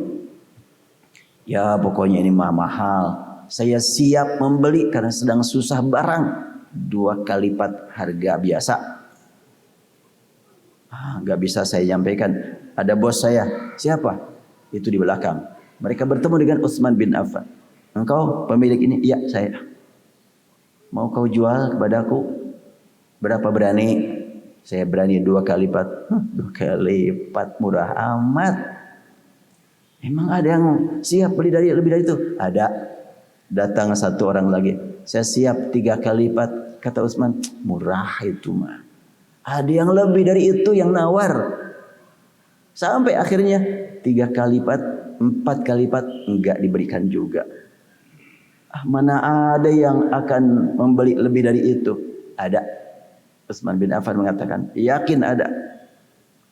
Ya pokoknya ini mahal. Saya siap membeli karena sedang susah barang. 2 kali lipat harga biasa. Gak bisa saya nyampaikan. Ada bos saya. Siapa? Itu di belakang. Mereka bertemu dengan Utsman bin Affan. Engkau pemilik ini? Iya saya. Mau kau jual kepadaku? Berapa berani? Saya berani 2 kali lipat. 2 kali lipat murah amat. Emang ada yang siap beli dari lebih dari itu? Ada. Datang satu orang lagi. Saya siap 3 kali lipat. Kata Utsman, murah itu mah. Ada yang lebih dari itu yang nawar. Sampai akhirnya 3 kali lipat, 4 kali lipat enggak diberikan juga. Mana ada yang akan membeli lebih dari itu? Ada. Utsman bin Affan mengatakan, yakin ada.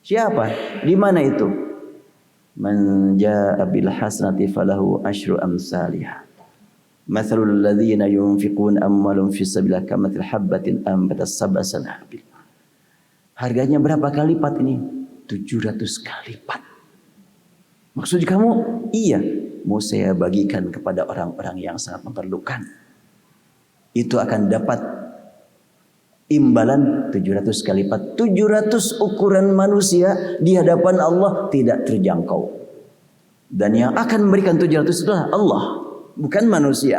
Siapa? Di mana itu? Man jaa bil hasanati falahu asyru amsalihha. Mathalul ladzina yunfiquna amwalahum fi sabilillah kamathil habbatin anbatat sab'a sanabil. Harganya berapa kali lipat ini? 700 kali lipat. Maksud kamu? Iya, mau saya bagikan kepada orang-orang yang sangat memerlukan. Itu akan dapat imbalan 700 kali lipat. 700 ukuran manusia di hadapan Allah tidak terjangkau. Dan yang akan memberikan 700 itu adalah Allah, bukan manusia.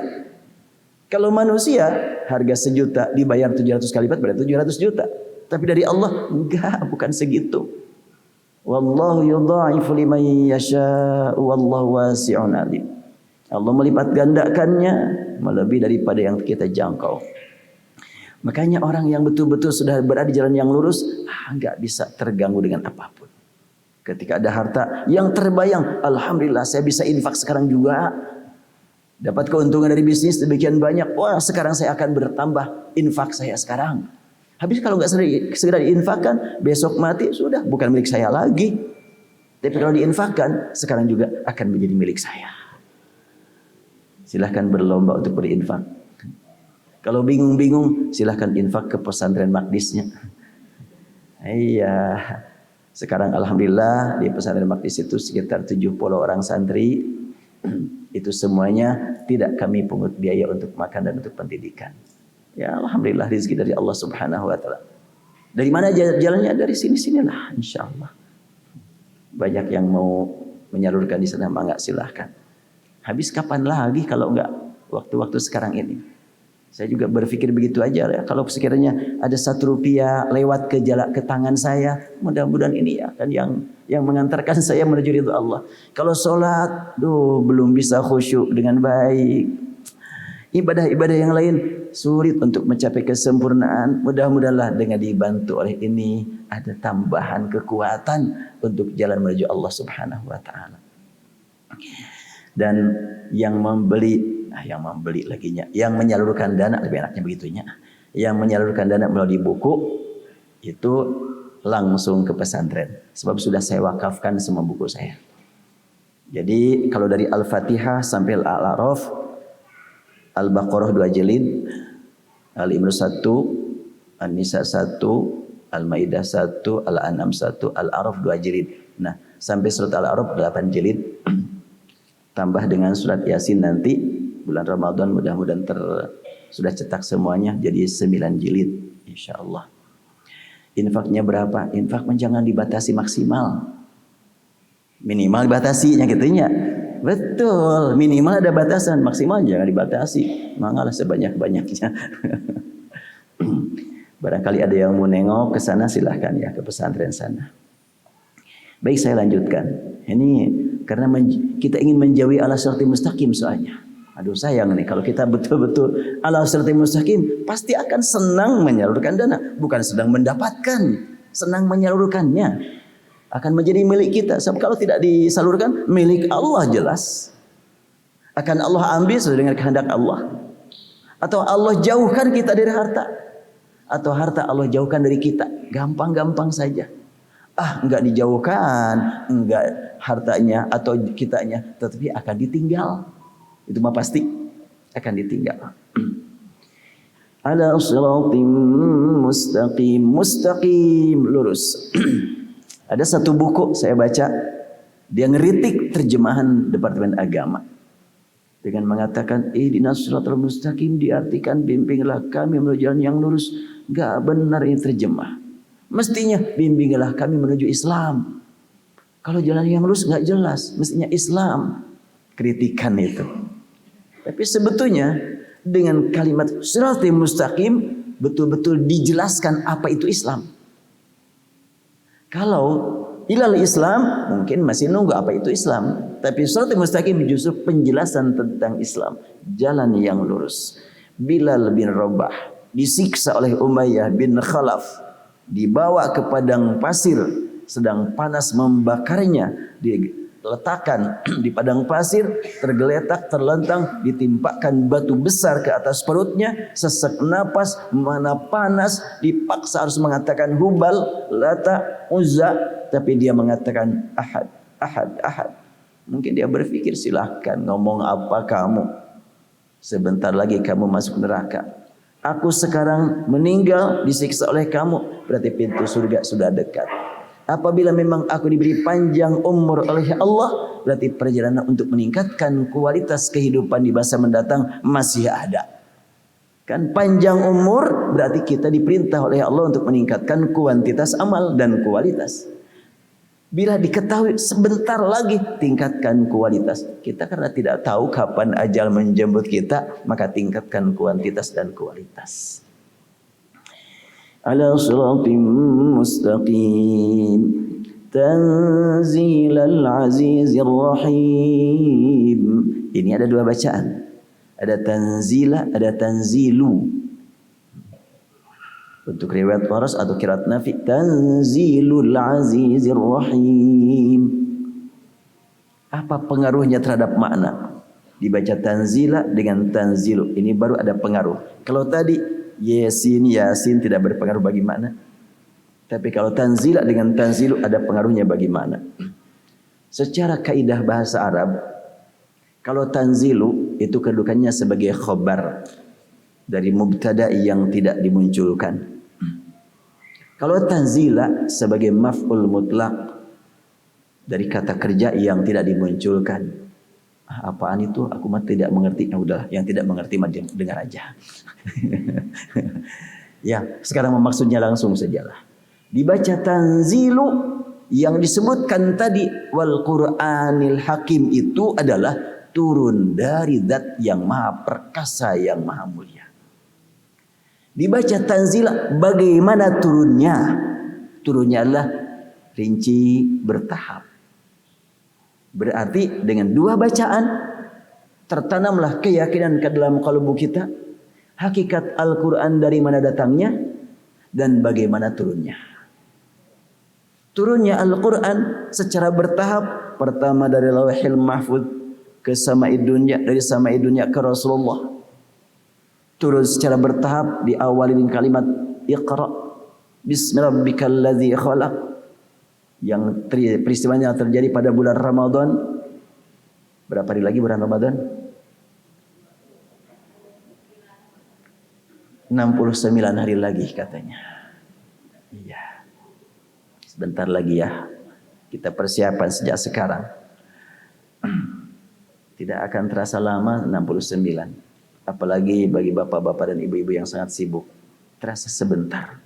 Kalau manusia harga 1 juta dibayar 700 kali lipat berarti 700 juta. Tapi dari Allah enggak, bukan segitu. Wallahu yudha'ifu liman yasha' wallahu wasi'un alim. Allah melipat gandakannya melebihi daripada yang kita jangkau. Makanya orang yang betul-betul sudah berada di jalan yang lurus, nggak bisa terganggu dengan apapun. Ketika ada harta yang terbayang, alhamdulillah saya bisa infak sekarang juga. Dapat keuntungan dari bisnis demikian banyak, wah sekarang saya akan bertambah infak saya sekarang. Habis kalau nggak segera diinfakkan, besok mati sudah bukan milik saya lagi. Tapi kalau diinfakkan, sekarang juga akan menjadi milik saya. Silahkan berlomba untuk berinfak. Kalau bingung-bingung, silahkan infak ke pesantren Maqdisnya. Iya. Sekarang alhamdulillah di pesantren Maqdis itu sekitar 70 orang santri. Itu semuanya tidak kami pungut biaya untuk makan dan untuk pendidikan. Ya alhamdulillah rezeki dari Allah Subhanahu wa taala. Dari mana jalannya? Dari sini-sinilah insyaallah. Banyak yang mau menyalurkan di sana, mangga silahkan. Habis kapan lagi kalau enggak waktu-waktu sekarang ini? Saya juga berpikir begitu aja ya. Kalau sekiranya ada 1 rupiah lewat ke tangan saya, mudah-mudahan ini akan yang mengantarkan saya menuju ridha Allah. Kalau sholat, belum bisa khusyuk dengan baik. Ibadah-ibadah yang lain sulit untuk mencapai kesempurnaan. Mudah-mudahanlah dengan dibantu oleh ini ada tambahan kekuatan untuk jalan menuju Allah Subhanahu wa taala. Dan yang menyalurkan dana, lebih enaknya begitunya. Yang menyalurkan dana melalui buku itu langsung ke pesantren. Sebab sudah saya wakafkan semua buku saya. Jadi kalau dari Al-Fatihah sampai Al-A'raf, Al-Baqarah 2 jilid, Al-Imran 1, An-Nisa 1, Al-Maidah 1, Al-An'am 1, Al-A'raf 2 jilid. Nah, sampai surat Al-A'raf 8 jilid. Tambah dengan surat Yasin nanti bulan Ramadan mudah-mudahan sudah cetak semuanya jadi 9 jilid insyaallah. Infaknya berapa? Infak jangan dibatasi maksimal. Minimal dibatasinya gitunya. Betul, minimal ada batasan, maksimal jangan dibatasi. Mangalah sebanyak-banyaknya. Barangkali ada yang mau nengok ke sana silahkan ya ke pesantren sana. Baik, saya lanjutkan. Ini karena kita ingin menjauhi ala siratal mustaqim soalnya. Aduh sayang nih kalau kita betul-betul ala siratal mustaqim pasti akan senang menyalurkan dana, bukan sedang mendapatkan, senang menyalurkannya. Akan menjadi milik kita. Sebab kalau tidak disalurkan milik Allah jelas. Akan Allah ambil sesuai dengan kehendak Allah. Atau Allah jauhkan kita dari harta. Atau harta Allah jauhkan dari kita. Gampang-gampang saja. Enggak dijauhkan, enggak hartanya atau kitanya, tetapi akan ditinggal. Itu mah pasti akan ditinggal. Ala siratim mustaqim, lurus. Ada satu buku saya baca, dia ngeritik terjemahan Departemen Agama dengan mengatakan ihdinas siratal mustaqim diartikan bimbinglah kami menuju jalan yang lurus. Enggak benar ini terjemah. Mestinya bimbinglah kami menuju Islam. Kalau jalan yang lurus enggak jelas, mestinya Islam. Kritikan itu. Tapi sebetulnya dengan kalimat siratal mustaqim betul-betul dijelaskan apa itu Islam. Kalau ilal Islam mungkin masih nunggu apa itu Islam. Tapi siratal mustaqim justru penjelasan tentang Islam. Jalan yang lurus. Bilal bin Rabah disiksa oleh Umayyah bin Khalaf. Dibawa ke padang pasir. Sedang panas membakarnya. Diletakkan di padang pasir. Tergeletak, terlentang. Ditimpakan batu besar ke atas perutnya. Sesak napas, mana panas. Dipaksa harus mengatakan Hubal, Lata, Uzza. Tapi dia mengatakan Ahad, Ahad, Ahad. Mungkin dia berpikir silahkan ngomong apa kamu. Sebentar lagi kamu masuk neraka. Aku sekarang meninggal disiksa oleh kamu. Berarti pintu surga sudah dekat. Apabila memang aku diberi panjang umur oleh Allah, berarti perjalanan untuk meningkatkan kualitas kehidupan di masa mendatang masih ada. Kan panjang umur berarti kita diperintah oleh Allah untuk meningkatkan kuantitas amal dan kualitas. Bila diketahui sebentar lagi tingkatkan kualitas. Kita karena tidak tahu kapan ajal menjemput kita, maka tingkatkan kuantitas dan kualitas. Ala siratim mustaqim tanzilal azizir rahim. Ini ada 2 bacaan. Ada tanzila, ada tanzilu. Untuk riwayat Waras atau qiraat Nafi, tanzilul azizir rahim. Apa pengaruhnya terhadap makna? Dibaca tanzila dengan tanzilu. Ini baru ada pengaruh. Kalau tadi Yasin tidak berpengaruh bagi makna. Tapi kalau tanzila dengan tanzilu ada pengaruhnya bagi makna. Secara kaidah bahasa Arab, kalau tanzilu itu kedudukannya sebagai khobar dari mubtada yang tidak dimunculkan. Kalau tanzila sebagai maf'ul mutlak dari kata kerja yang tidak dimunculkan. Apaan itu? Aku mah tidak mengerti. Ya udah, yang tidak mengerti mah dengar aja. Ya, sekarang maksudnya langsung sajalah. Dibaca tanzilu yang disebutkan tadi wal Qur'anil Hakim itu adalah turun dari zat yang maha perkasa, yang maha mulia. Dibaca tanzila, bagaimana turunnya? Turunnya adalah rinci bertahap. Berarti dengan dua bacaan tertanamlah keyakinan ke dalam kalbu kita, hakikat Al-Quran dari mana datangnya dan bagaimana turunnya. Turunnya Al-Quran secara bertahap, pertama dari Lauhil Mahfuz ke Sama'id Dunya, dari Sama'id Dunya ke Rasulullah. Turun secara bertahap, diawali dengan kalimat Iqra Bismillahirrahmanirrahim khalaq, yang peristiwanya terjadi pada bulan Ramadan. Berapa hari lagi bulan Ramadan? 69 hari lagi katanya. Iya. Sebentar lagi ya. Kita persiapan sejak sekarang. Tidak akan terasa lama 69. Apalagi bagi bapak-bapak dan ibu-ibu yang sangat sibuk. Terasa sebentar.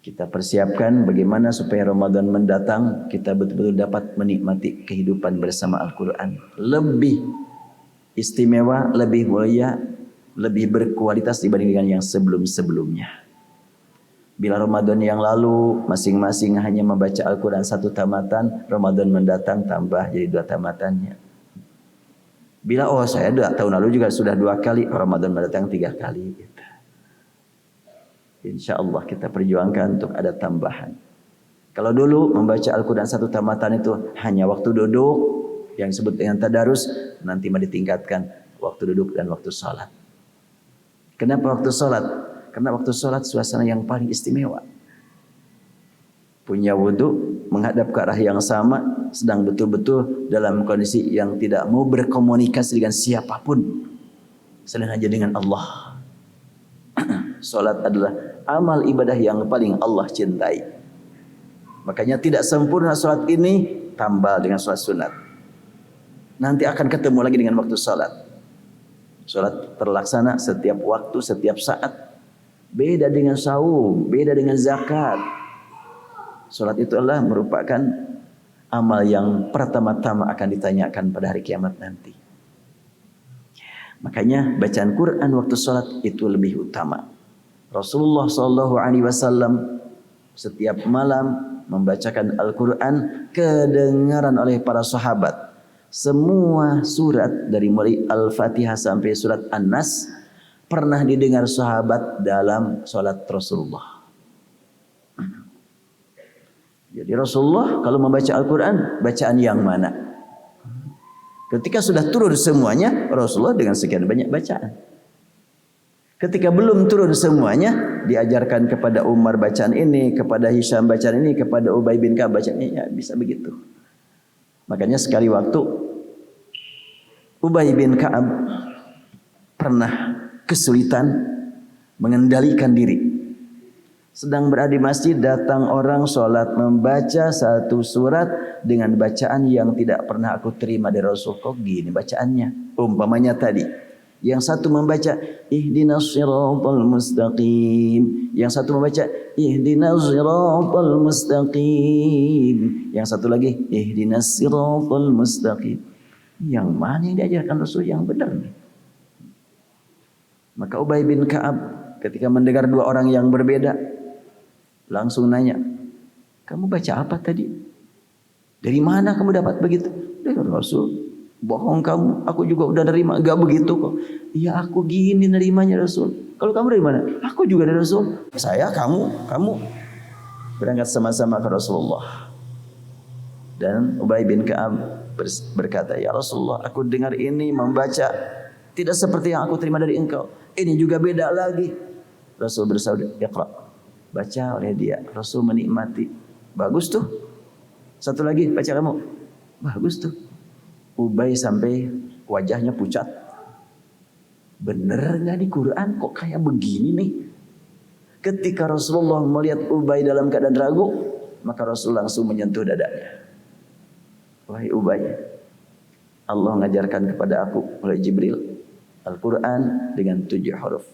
Kita persiapkan bagaimana supaya Ramadan mendatang kita betul-betul dapat menikmati kehidupan bersama Al-Quran. Lebih istimewa, lebih mulia, lebih berkualitas dibandingkan yang sebelum-sebelumnya. Bila Ramadan yang lalu masing-masing hanya membaca Al-Quran 1 tamatan, Ramadan mendatang tambah jadi 2 tamatannya. Bila saya tahun lalu juga sudah 2 kali, Ramadan mendatang 3 kali. Gitu. Insya Allah kita perjuangkan untuk ada tambahan. Kalau dulu membaca Al-Quran 1 tamatan itu hanya waktu duduk, yang disebut dengan tadarus, nanti mau ditingkatkan waktu duduk dan waktu sholat. Kenapa waktu sholat? Karena waktu sholat suasana yang paling istimewa. Punya wudhu, menghadap ke arah yang sama, sedang betul-betul dalam kondisi yang tidak mau berkomunikasi dengan siapapun selain hanya dengan Allah. Sholat adalah amal ibadah yang paling Allah cintai. Makanya tidak sempurna sholat ini, tambah dengan sholat sunat. Nanti akan ketemu lagi dengan waktu sholat. Sholat terlaksana setiap waktu, setiap saat. Beda dengan saum, beda dengan zakat. Sholat itu adalah merupakan amal yang pertama-tama akan ditanyakan pada hari kiamat nanti. Makanya bacaan Quran waktu sholat itu lebih utama. Rasulullah SAW setiap malam membacakan Al-Quran kedengaran oleh para sahabat. Semua surat dari mulai Al-Fatihah sampai surat An-Nas pernah didengar sahabat dalam sholat Rasulullah. Jadi Rasulullah kalau membaca Al-Quran, bacaan yang mana? Ketika sudah turun semuanya, Rasulullah dengan sekian banyak bacaan. Ketika belum turun semuanya, diajarkan kepada Umar bacaan ini, kepada Hisham bacaan ini, kepada Ubay bin Ka'ab bacaan ini, ya bisa begitu. Makanya sekali waktu Ubay bin Ka'ab pernah kesulitan mengendalikan diri. Sedang berada di masjid, datang orang sholat membaca satu surat dengan bacaan yang tidak pernah aku terima dari Rasul. Kok gini bacaannya? Umpamanya tadi, yang satu membaca ihdinas siratal mustaqim, yang satu membaca ihdinas siratal mustaqim, yang satu lagi ihdinas siratal mustaqim. Yang mana yang diajarkan Rasul yang benar nih? Maka Ubay bin Ka'ab ketika mendengar dua orang yang berbeda langsung nanya, kamu baca apa tadi? Dari mana kamu dapat begitu? Dari Rasul. Bohong kamu, aku juga udah nerima. Gak begitu kok. Iya aku gini nerimanya Rasul. Kalau kamu dari mana? Aku juga dari Rasul. Saya, kamu berangkat sama-sama ke Rasulullah. Dan Ubay bin Ka'ab berkata, ya Rasulullah, aku dengar ini membaca tidak seperti yang aku terima dari engkau. Ini juga beda lagi. Rasul bersabda, Iqra. Baca oleh dia. Rasul menikmati. Bagus tuh. Satu lagi baca kamu. Bagus tuh. Ubay sampai wajahnya pucat. Bener nggak di Quran kok kayak begini nih? Ketika Rasulullah melihat Ubay dalam keadaan ragu, maka Rasul langsung menyentuh dadanya. Wahai Ubay, Allah mengajarkan kepada aku oleh Jibril Al-Quran dengan 7 huruf.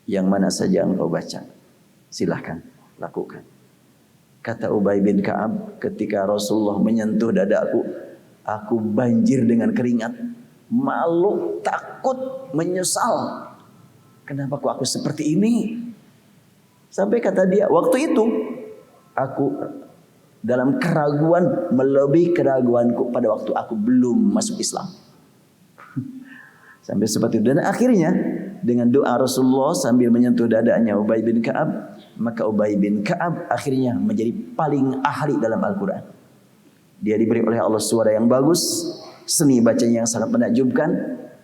Yang mana saja engkau baca, silahkan lakukan. Kata Ubay bin Ka'ab, ketika Rasulullah menyentuh dadaku, aku banjir dengan keringat. Malu, takut, menyesal. Kenapa kok aku seperti ini? Sampai kata dia, waktu itu aku dalam keraguan melebihi keraguanku pada waktu aku belum masuk Islam. Sampai seperti itu. Dan akhirnya dengan doa Rasulullah sambil menyentuh dadanya Ubay bin Ka'ab, maka Ubay bin Ka'ab akhirnya menjadi paling ahli dalam Al-Quran. Dia diberi oleh Allah suara yang bagus, seni bacanya yang sangat menakjubkan,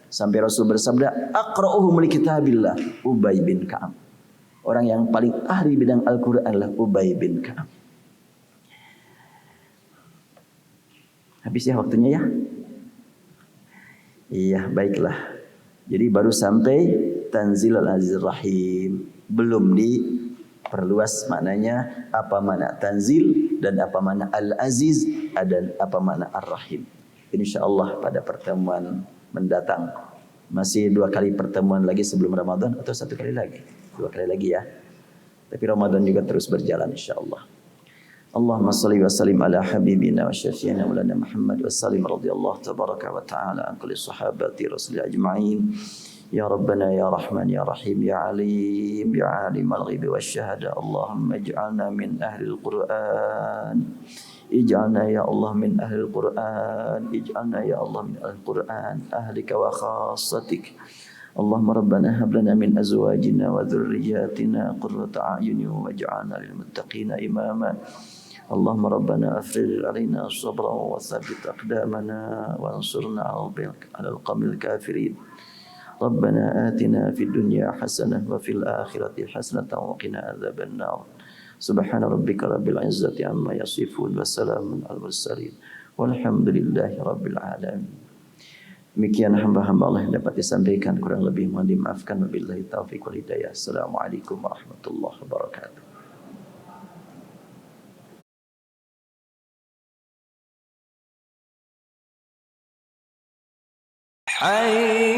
sampai Rasul bersabda, aqra'uhum li kitabillah Ubay bin Ka'ab. Orang yang paling ahli bidang Al-Quran adalah Ubay bin Ka'ab. Habis ya waktunya ya? Iya, baiklah. Jadi baru sampai Tanzil Al-Aziz Rahim. Belum diperluas maknanya apa makna Tanzil dan apa makna Al-Aziz dan apa makna Ar-Rahim. InsyaAllah pada pertemuan mendatang. Masih 2 kali pertemuan lagi sebelum Ramadan atau 1 kali lagi? 2 kali lagi ya. Tapi Ramadan juga terus berjalan insyaAllah. Allahumma salli wa sallim ala habibina wa syafiina maulana Muhammad wa sallim radhiyallahu tabaraka wa ta'ala an kulli sahabati rasul ajma'in. Ya Rabbana ya Rahman ya Rahim ya Alim ya Alim al-ghaibi wasyahada. Allahumma ij'alna min ahli al-Qur'an. Ij'alna ya Allah min ahli al-Qur'an. Ij'alna ya Allah min ahli al-Qur'an. Ahlika wa khassatik. Allahumma rabbana hab lana min azwajina wa dhurriyyatina qurrata a'yunin waj'alna lil muttaqina imama. Allahumma rabbana afrigh alaina sabran wa thabbit aqdamana wa ansurna 'ala al-qawmil kafirin. Rabbana atina fid dunya hasanah wa fil akhirati hasanah wa qina adzaban nar. Subhana rabbika rabbil izzati amma yasifun wa salamun alal mursalin walhamdulillahi rabbil alamin. Demikian hamba-hamba Allah yang dapat disampaikan, kurang lebih mohon dimaafkan. Wabillahi taufiq wal hidayah. Assalamualaikum warahmatullahi wabarakatuh. حي